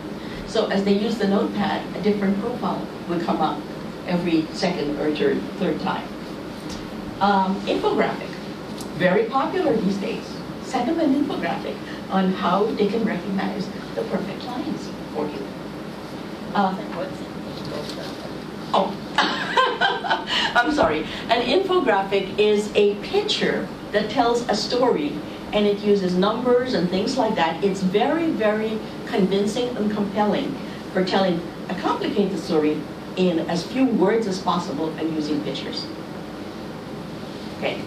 So as they use the notepad, a different profile will come up every second or third time. Infographic, very popular these days. Send them an infographic on how they can recognize the perfect clients for you. I'm sorry. An infographic is a picture that tells a story, and it uses numbers and things like that. It's very, very convincing and compelling for telling a complicated story in as few words as possible and using pictures. Okay.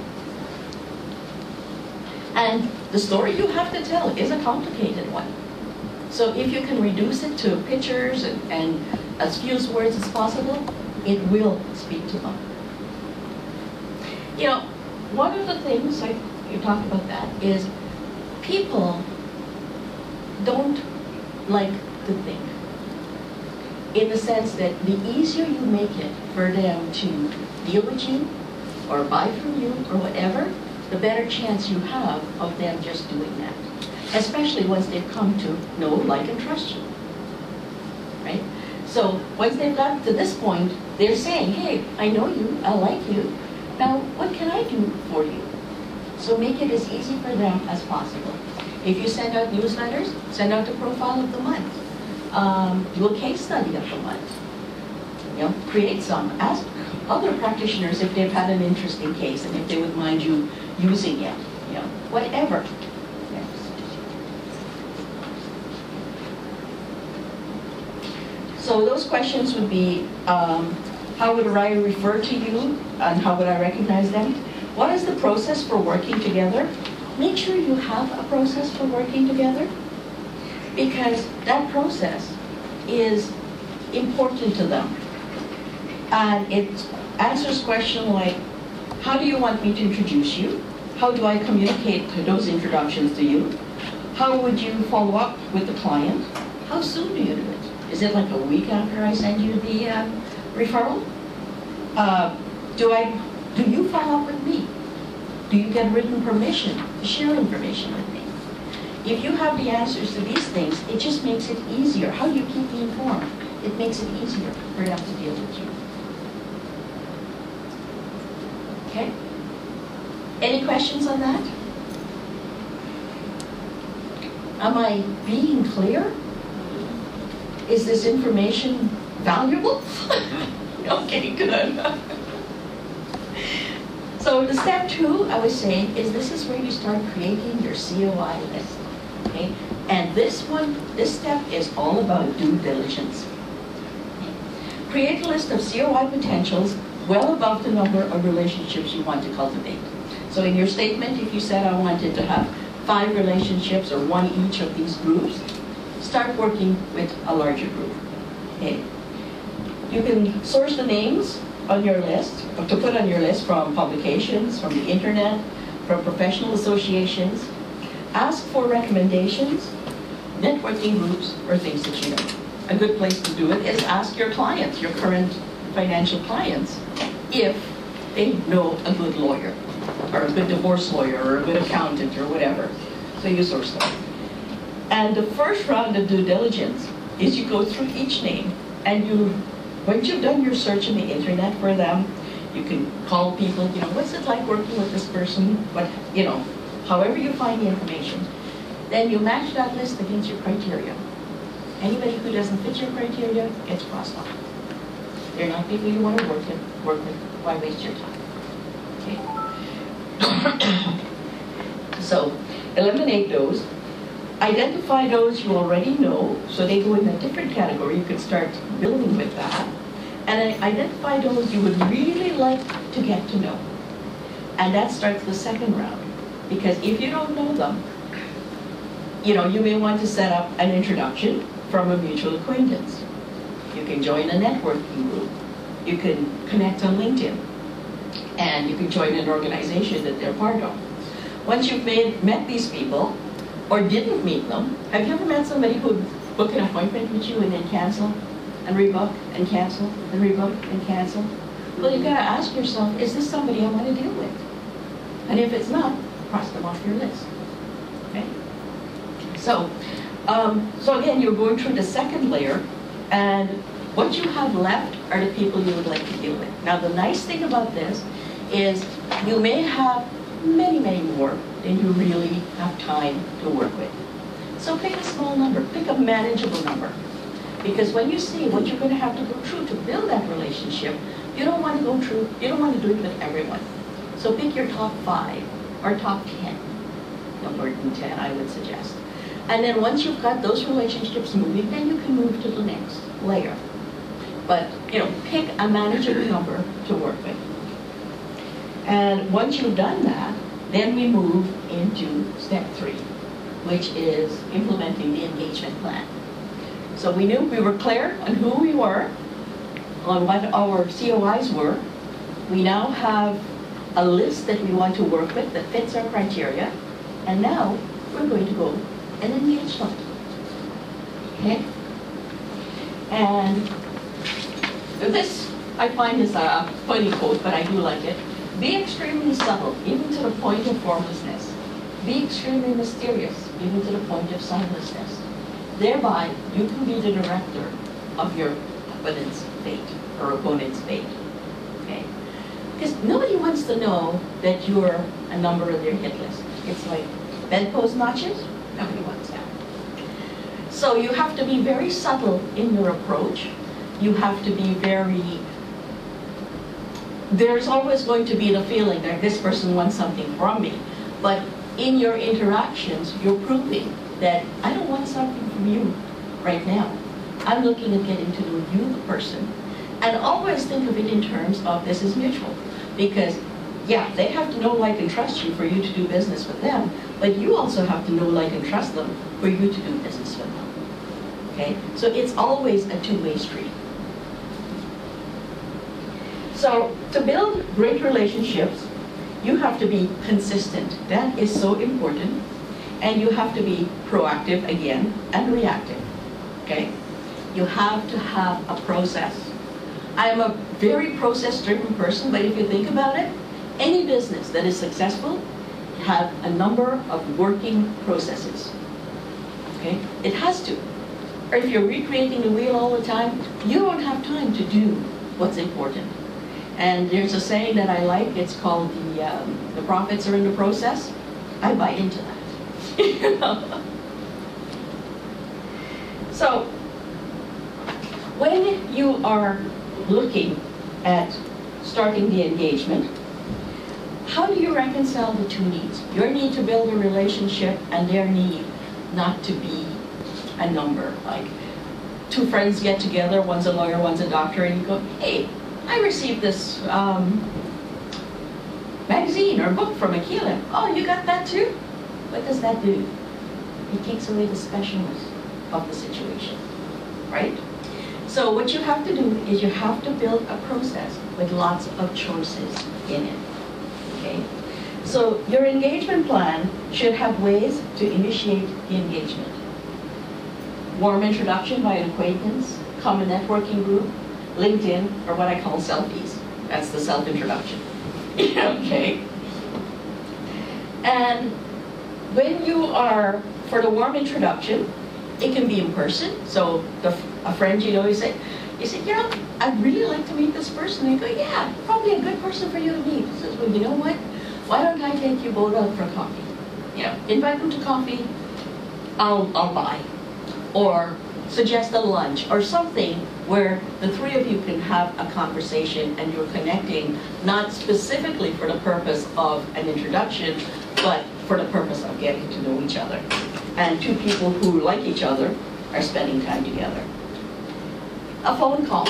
And the story you have to tell is a complicated one. So if you can reduce it to pictures and as few words as possible, it will speak to them. You know, one of the things, you talked about that, is people don't like to think. In the sense that the easier you make it for them to deal with you or buy from you or whatever, the better chance you have of them just doing that. Especially once they've come to know, like, and trust you. Right? So once they've got to this point, they're saying, hey, I know you, I like you. Now, what can I do for you? So make it as easy for them as possible. If you send out newsletters, send out the profile of the month. Do a case study of the month. You know, create some. Ask other practitioners if they've had an interesting case and if they would mind you using it. You know, whatever. Yes. So those questions would be, how would I refer to you and how would I recognize them? What is the process for working together? Make sure you have a process for working together, because that process is important to them. And it answers questions like, how do you want me to introduce you? How do I communicate those introductions to you? How would you follow up with the client? How soon do you do it? Is it like a week after I send you the referral? Do you follow up with me? Do you get written permission to share information with me? If you have the answers to these things, it just makes it easier. How do you keep me informed? It makes it easier for them to deal with you. Okay? Any questions on that? Am I being clear? Is this information valuable? Okay, good. So the step 2, I was saying, is this is where you start creating your COI list. Okay? And this step is all about due diligence. Create a list of COI potentials well above the number of relationships you want to cultivate. So in your statement, if you said I wanted to have 5 relationships or 1 each of these groups, start working with a larger group. Okay? You can source the names on your list, or to put on your list from publications, from the internet, from professional associations. Ask for recommendations, networking groups, or things that you know. A good place to do it is ask your clients, your current financial clients, if they know a good lawyer, or a good divorce lawyer, or a good accountant, or whatever. So you source them. And the first round of due diligence is you go through each name, and once you've done your search on the internet for them, you can call people, what's it like working with this person? However you find the information. Then you match that list against your criteria. Anybody who doesn't fit your criteria gets crossed off. They're not people you want to work with. Why waste your time? Okay. So, eliminate those. Identify those you already know, so they go in a different category. You can start building with that. And identify those you would really like to get to know. And that starts the second round. Because if you don't know them, you may want to set up an introduction from a mutual acquaintance. You can join a networking group. You can connect on LinkedIn. And you can join an organization that they're part of. Once you've met these people, or didn't meet them, have you ever met somebody who would book an appointment with you and then cancel, and rebook, and cancel, and rebook, and cancel? Well, you've got to ask yourself, is this somebody I want to deal with? And if it's not, cross them off your list. Okay? So again, you're going through the second layer, and what you have left are the people you would like to deal with. Now, the nice thing about this is you may have many, many more than you really have time to work with. So pick a small number, pick a manageable number. Because when you see what you're going to have to go through to build that relationship, you don't want to do it with everyone. So pick your top 5 or top 10. No more than 10, I would suggest. And then once you've got those relationships moving, then you can move to the next layer. But, pick a manageable number to work with. And once you've done that, then we move into step 3, which is implementing the engagement plan. So we were clear on who we were, on what our COIs were. We now have a list that we want to work with that fits our criteria. And now we're going to go and engage them. Okay? And this, I find, is a funny quote, but I do like it. Be extremely subtle, even to the point of formlessness. Be extremely mysterious, even to the point of soundlessness. Thereby, you can be the director of your opponent's fate, or opponent's fate. Okay? Because nobody wants to know that you're a number of their hit list. It's like bedpost notches. Nobody wants that. So you have to be very subtle in your approach. You have to be there's always going to be the feeling that this person wants something from me. But in your interactions, you're proving that I don't want something from you right now. I'm looking at getting to know you, the person. And always think of it in terms of this is mutual. Because, yeah, they have to know, like, and trust you for you to do business with them. But you also have to know, like, and trust them for you to do business with them. Okay? So it's always a two-way street. So to build great relationships, you have to be consistent. That is so important. And you have to be proactive again and reactive. Okay? You have to have a process. I'm a very process-driven person, but if you think about it, any business that is successful have a number of working processes. Okay? It has to. Or if you're recreating the wheel all the time, you don't have time to do what's important. And there's a saying that I like, it's called the profits are in the process. I buy into that. You know? So, when you are looking at starting the engagement, how do you reconcile the two needs? Your need to build a relationship and their need not to be a number. Like, two friends get together, one's a lawyer, one's a doctor, and you go, hey, I received this magazine or book from Akeela. Oh, you got that too? What does that do? It takes away the specialness of the situation, right? So what you have to do is you have to build a process with lots of choices in it, okay? So your engagement plan should have ways to initiate the engagement. Warm introduction by an acquaintance, common networking group, LinkedIn, or what I call selfies. That's the self-introduction, okay? And when you are, for the warm introduction, it can be in person. So a friend, you know, you say, you know, I'd really like to meet this person. And you go, yeah, probably a good person for you to meet. He says, well, you know what? Why don't I take you both out for coffee? You know, invite them to coffee, I'll buy. Or suggest a lunch or something where the three of you can have a conversation and you're connecting, not specifically for the purpose of an introduction, but for the purpose of getting to know each other. And two people who like each other are spending time together. A phone call.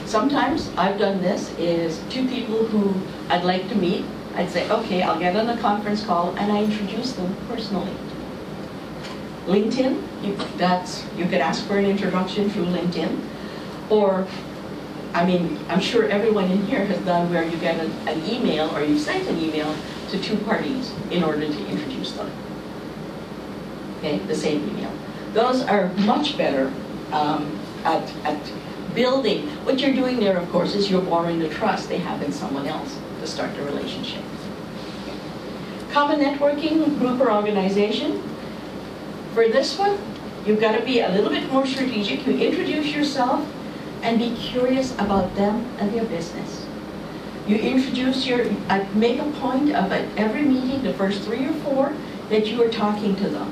Sometimes I've done this, is two people who I'd like to meet. I'd say, okay, I'll get on a conference call and I introduce them personally. LinkedIn, you could ask for an introduction through LinkedIn. Or, I mean, I'm sure everyone in here has done where you get an email or you sent an email to two parties in order to introduce them. Okay, the same email. Those are much better at building. What you're doing there, of course, is you're borrowing the trust they have in someone else to start the relationship. Common networking, group or organization. For this one, you've got to be a little bit more strategic. You introduce yourself and be curious about them and their business. You introduce make a point of at every meeting, the first 3 or 4, that you are talking to them.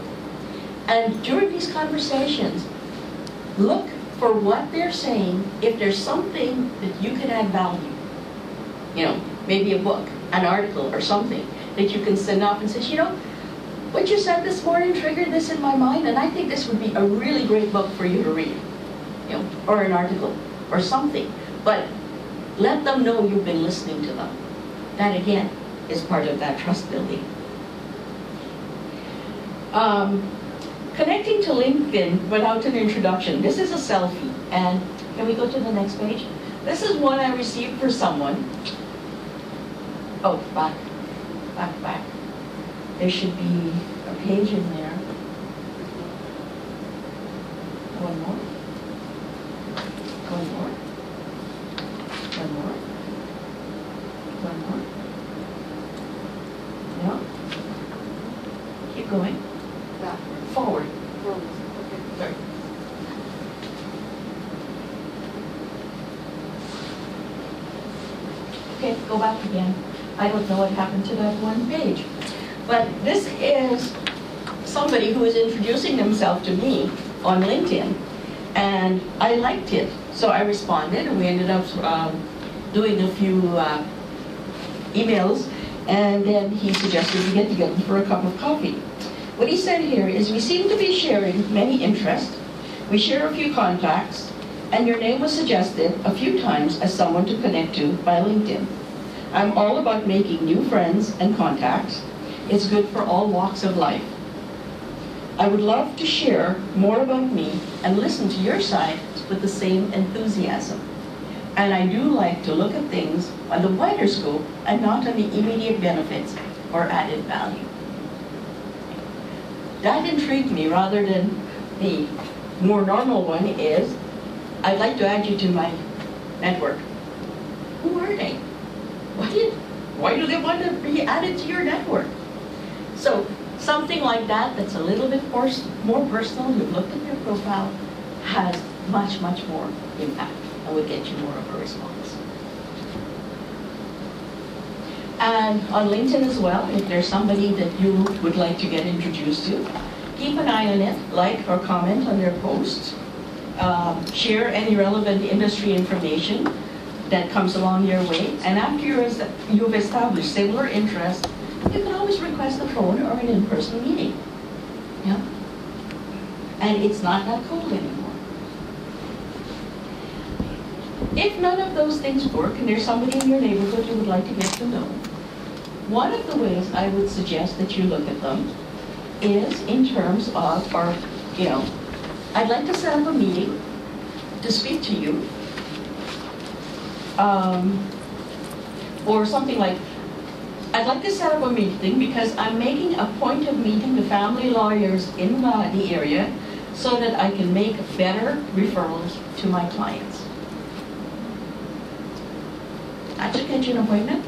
And during these conversations, look for what they're saying, if there's something that you can add value. You know, maybe a book, an article, or something that you can send off and say, you know, what you said this morning triggered this in my mind, and I think this would be a really great book for you to read, you know, or an article, or something. But let them know you've been listening to them. That, again, is part of that trust building. Connecting to LinkedIn without an introduction. This is a selfie, and can we go to the next page? This is one I received for someone. Oh, back. There should be a page in there. One more. One more. One more. One more. Yeah. Keep going. Backward. Forward. Okay. Sorry. Okay, go back again. I don't know what happened to that one page. But this is somebody who is introducing themselves to me on LinkedIn, and I liked it. So I responded, and we ended up doing a few emails, and then he suggested we get together for a cup of coffee. What he said here is, we seem to be sharing many interests, we share a few contacts, and your name was suggested a few times as someone to connect to by LinkedIn. I'm all about making new friends and contacts. It's good for all walks of life. I would love to share more about me and listen to your side with the same enthusiasm. And I do like to look at things on the wider scope and not on the immediate benefits or added value. That intrigued me, rather than the more normal one is, I'd like to add you to my network. Who are they? Why do they want to be added to your network? So something like that that's a little bit more personal, you've looked at their profile, has much, much more impact and would get you more of a response. And on LinkedIn as well, if there's somebody that you would like to get introduced to, keep an eye on it, like or comment on their posts, share any relevant industry information that comes along your way, and after you've established similar interests, you can always request a phone or an in-person meeting. Yeah? And it's not that cold anymore. If none of those things work and there's somebody in your neighborhood you would like to get to know, one of the ways I would suggest that you look at them is in terms of, I'd like to set up a meeting to speak to you, or something like, I'd like to set up a meeting because I'm making a point of meeting the family lawyers in the area so that I can make better referrals to my clients. That should get you an appointment.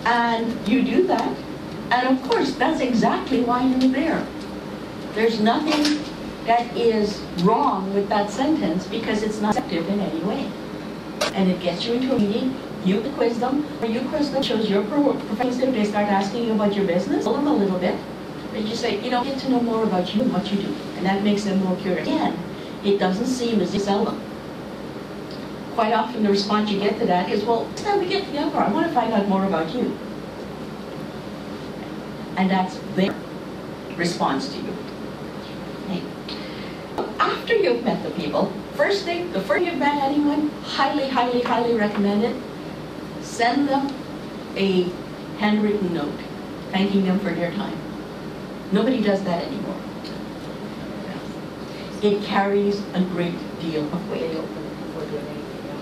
And you do that, and of course, that's exactly why you're there. There's nothing that is wrong with that sentence because it's not deceptive in any way. And it gets you into a meeting, you quiz them, or you quiz them, shows your professional. They start asking you about your business, tell them a little bit, and you say, get to know more about you and what you do. And that makes them more curious. Again, it doesn't seem as you sell them. Quite often the response you get to that is, well, next time we get together, I want to find out more about you. And that's their response to you. Okay. After you've met the people, the first you've met anyone, highly, highly, highly recommended, send them a handwritten note thanking them for their time. Nobody does that anymore. It carries a great deal of weight.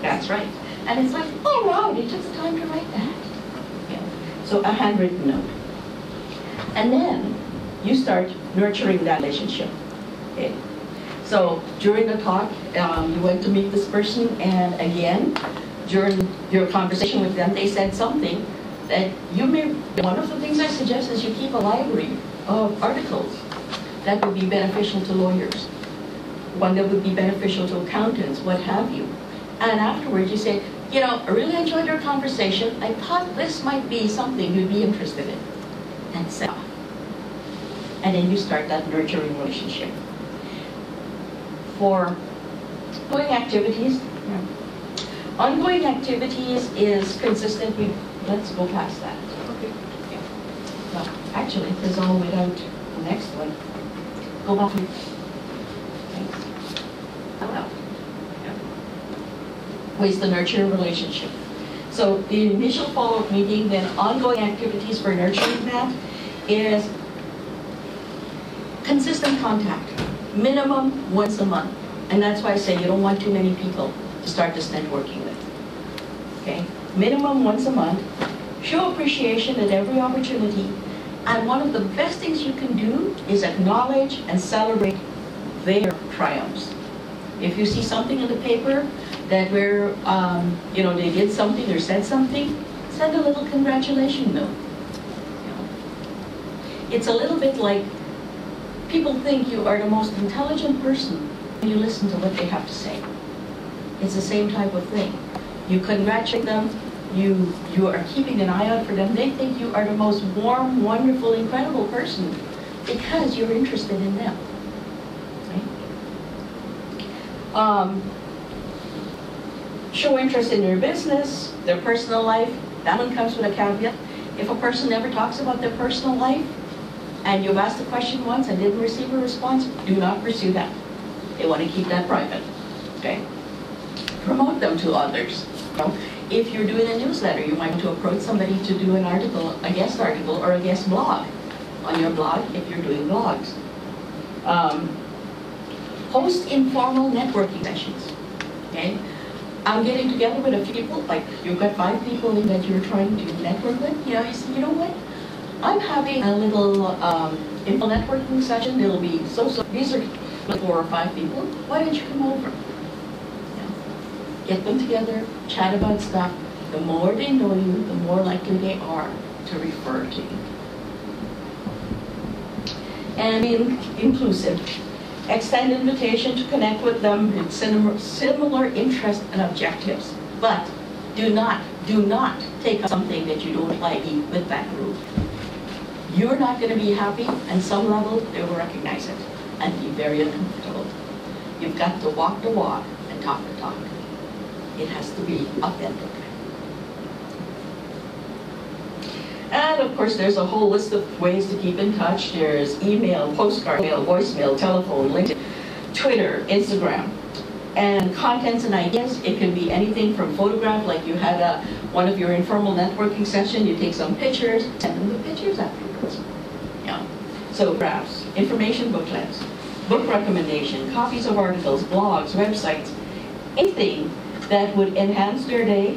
That's right. And it's like, oh wow, they took the time to write that. Yeah. So a handwritten note. And then you start nurturing that relationship. Okay. So during the talk, you went to meet this person, and again, during your conversation with them, they said something that you may, one of the things I suggest is you keep a library of articles that would be beneficial to lawyers, one that would be beneficial to accountants, what have you. And afterwards you say, I really enjoyed our conversation. I thought this might be something you'd be interested in. And say off. And then you start that nurturing relationship. For ongoing activities is consistent with, let's go past that. Okay. Yeah. Well, actually, it is all without the next one. Go back. Thanks. Hello. Ways to nurture a relationship. So the initial follow-up meeting, then ongoing activities for nurturing that is consistent contact, minimum once a month. And that's why I say you don't want too many people to start this networking with. Okay? Minimum once a month. Show appreciation at every opportunity. And one of the best things you can do is acknowledge and celebrate their triumphs. If you see something in the paper that where they did something or said something, send a little congratulation note. It's a little bit like people think you are the most intelligent person when you listen to what they have to say. It's the same type of thing. You congratulate them, you are keeping an eye out for them. They think you are the most warm, wonderful, incredible person because you're interested in them. Right? Show interest in their business, their personal life. That one comes with a caveat. If a person never talks about their personal life, and you've asked the question once and didn't receive a response, do not pursue that. They want to keep that private. Okay? Promote them to others. If you're doing a newsletter, you might want to approach somebody to do an article, a guest article, or a guest blog on your blog if you're doing blogs. Host informal networking sessions. Okay? I'm getting together with a few people, like you've got 5 people that you're trying to network with. You say, you know what? I'm having a little info networking session. It'll be these are 4 or 5 people. Why don't you come over? Get them together, chat about stuff, The more they know you, the more likely they are to refer to you. And being inclusive. Extend invitation to connect with them with similar interests and objectives. But do not take up something that you don't like with that group. You're not going to be happy, and some level they will recognize it and be very uncomfortable. You've got to walk the walk and talk the talk. It has to be authentic. And of course, there's a whole list of ways to keep in touch. There's email, postcard, mail, voicemail, telephone, LinkedIn, Twitter, Instagram. And contents and ideas, it can be anything from photograph, like you had one of your informal networking session, you take some pictures, send them the pictures afterwards. Yeah. So graphs, information booklets, book recommendation, copies of articles, blogs, websites, anything that would enhance their day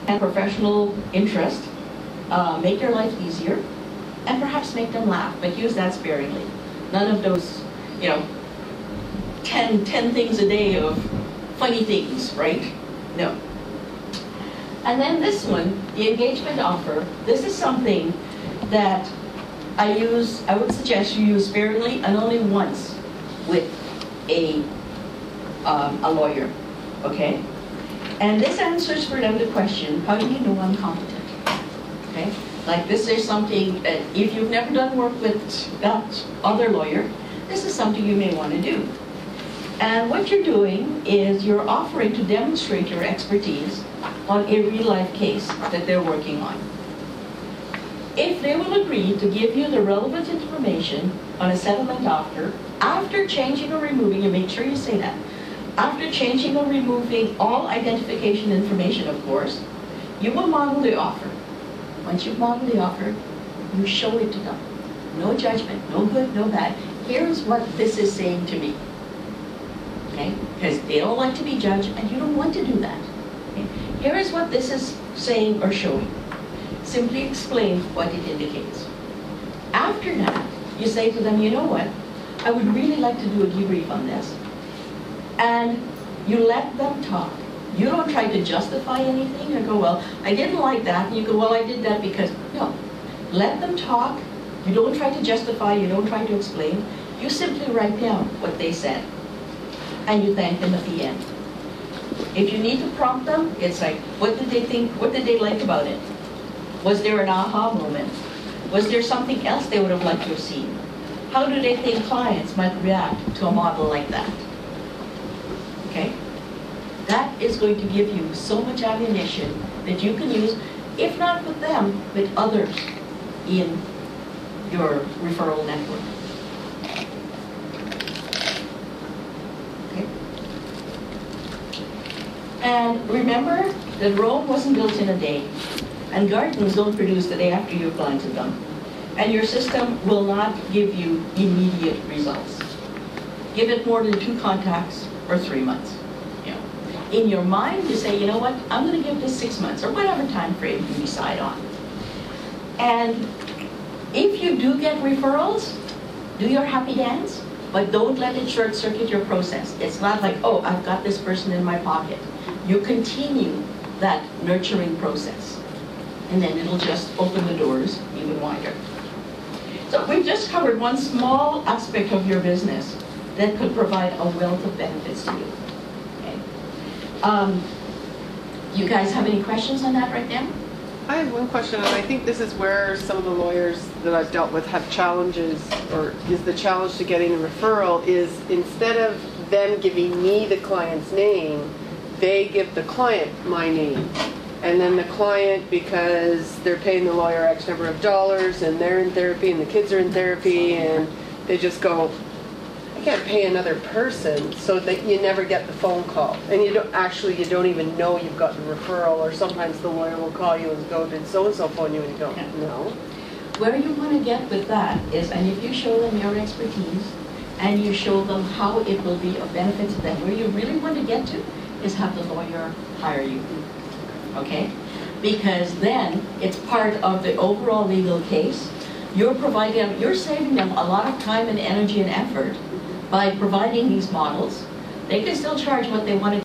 and professional interest, make their life easier, and perhaps make them laugh, but use that sparingly. None of those, 10 things a day of funny things, right? No. And then this one, the engagement offer. This is something that I would suggest you use sparingly and only once with a lawyer, okay? And this answers for them the question, how do you know I'm competent? Okay? Like this is something that if you've never done work with that other lawyer, this is something you may want to do. And what you're doing is you're offering to demonstrate your expertise on a real-life case that they're working on. If they will agree to give you the relevant information on a settlement offer, after changing or removing, and make sure you say that, after changing or removing all identification information, of course, you will model the offer. Once you've modeled the offer, you show it to them. No judgment, no good, no bad. Here's what this is saying to me. Okay? Because they don't like to be judged, and you don't want to do that. Okay? Here is what this is saying or showing. Simply explain what it indicates. After that, you say to them, you know what? I would really like to do a debrief on this. And you let them talk. You don't try to justify anything or go, well, I didn't like that. And you go, well, I did that because, no. Let them talk. You don't try to justify. You don't try to explain. You simply write down what they said. And you thank them at the end. If you need to prompt them, it's like, what did they think? What did they like about it? Was there an aha moment? Was there something else they would have liked to have seen? How do they think clients might react to a model like that? Okay? That is going to give you so much ammunition that you can use, if not with them, with others in your referral network. Okay? And remember that Rome wasn't built in a day, and gardens don't produce the day after you've planted them. And your system will not give you immediate results. Give it more than 2 contacts or 3 months. In your mind, you say, you know what, I'm going to give this 6 months, or whatever time frame you decide on. And if you do get referrals, do your happy dance, but don't let it short circuit your process. It's not like, oh, I've got this person in my pocket. You continue that nurturing process, and then it'll just open the doors even wider. So we've just covered one small aspect of your business that could provide a wealth of benefits to you. You guys have any questions on that right now? I have one question, and I think this is where some of the lawyers that I've dealt with have challenges, or is the challenge to getting a referral is instead of them giving me the client's name, they give the client my name. And then the client, because they're paying the lawyer X number of dollars and they're in therapy and the kids are in therapy, and they just go, I can't pay another person, so that you never get the phone call. And you don't even know you've gotten a referral, or sometimes the lawyer will call you and go, did so-and-so phone you? And you go, no. Where you want to get with that is, and if you show them your expertise, and you show them how it will be of benefit to them, where you really want to get to is have the lawyer hire you. Okay? Because then it's part of the overall legal case. You're saving them a lot of time and energy and effort by providing these models. They can still charge what they want to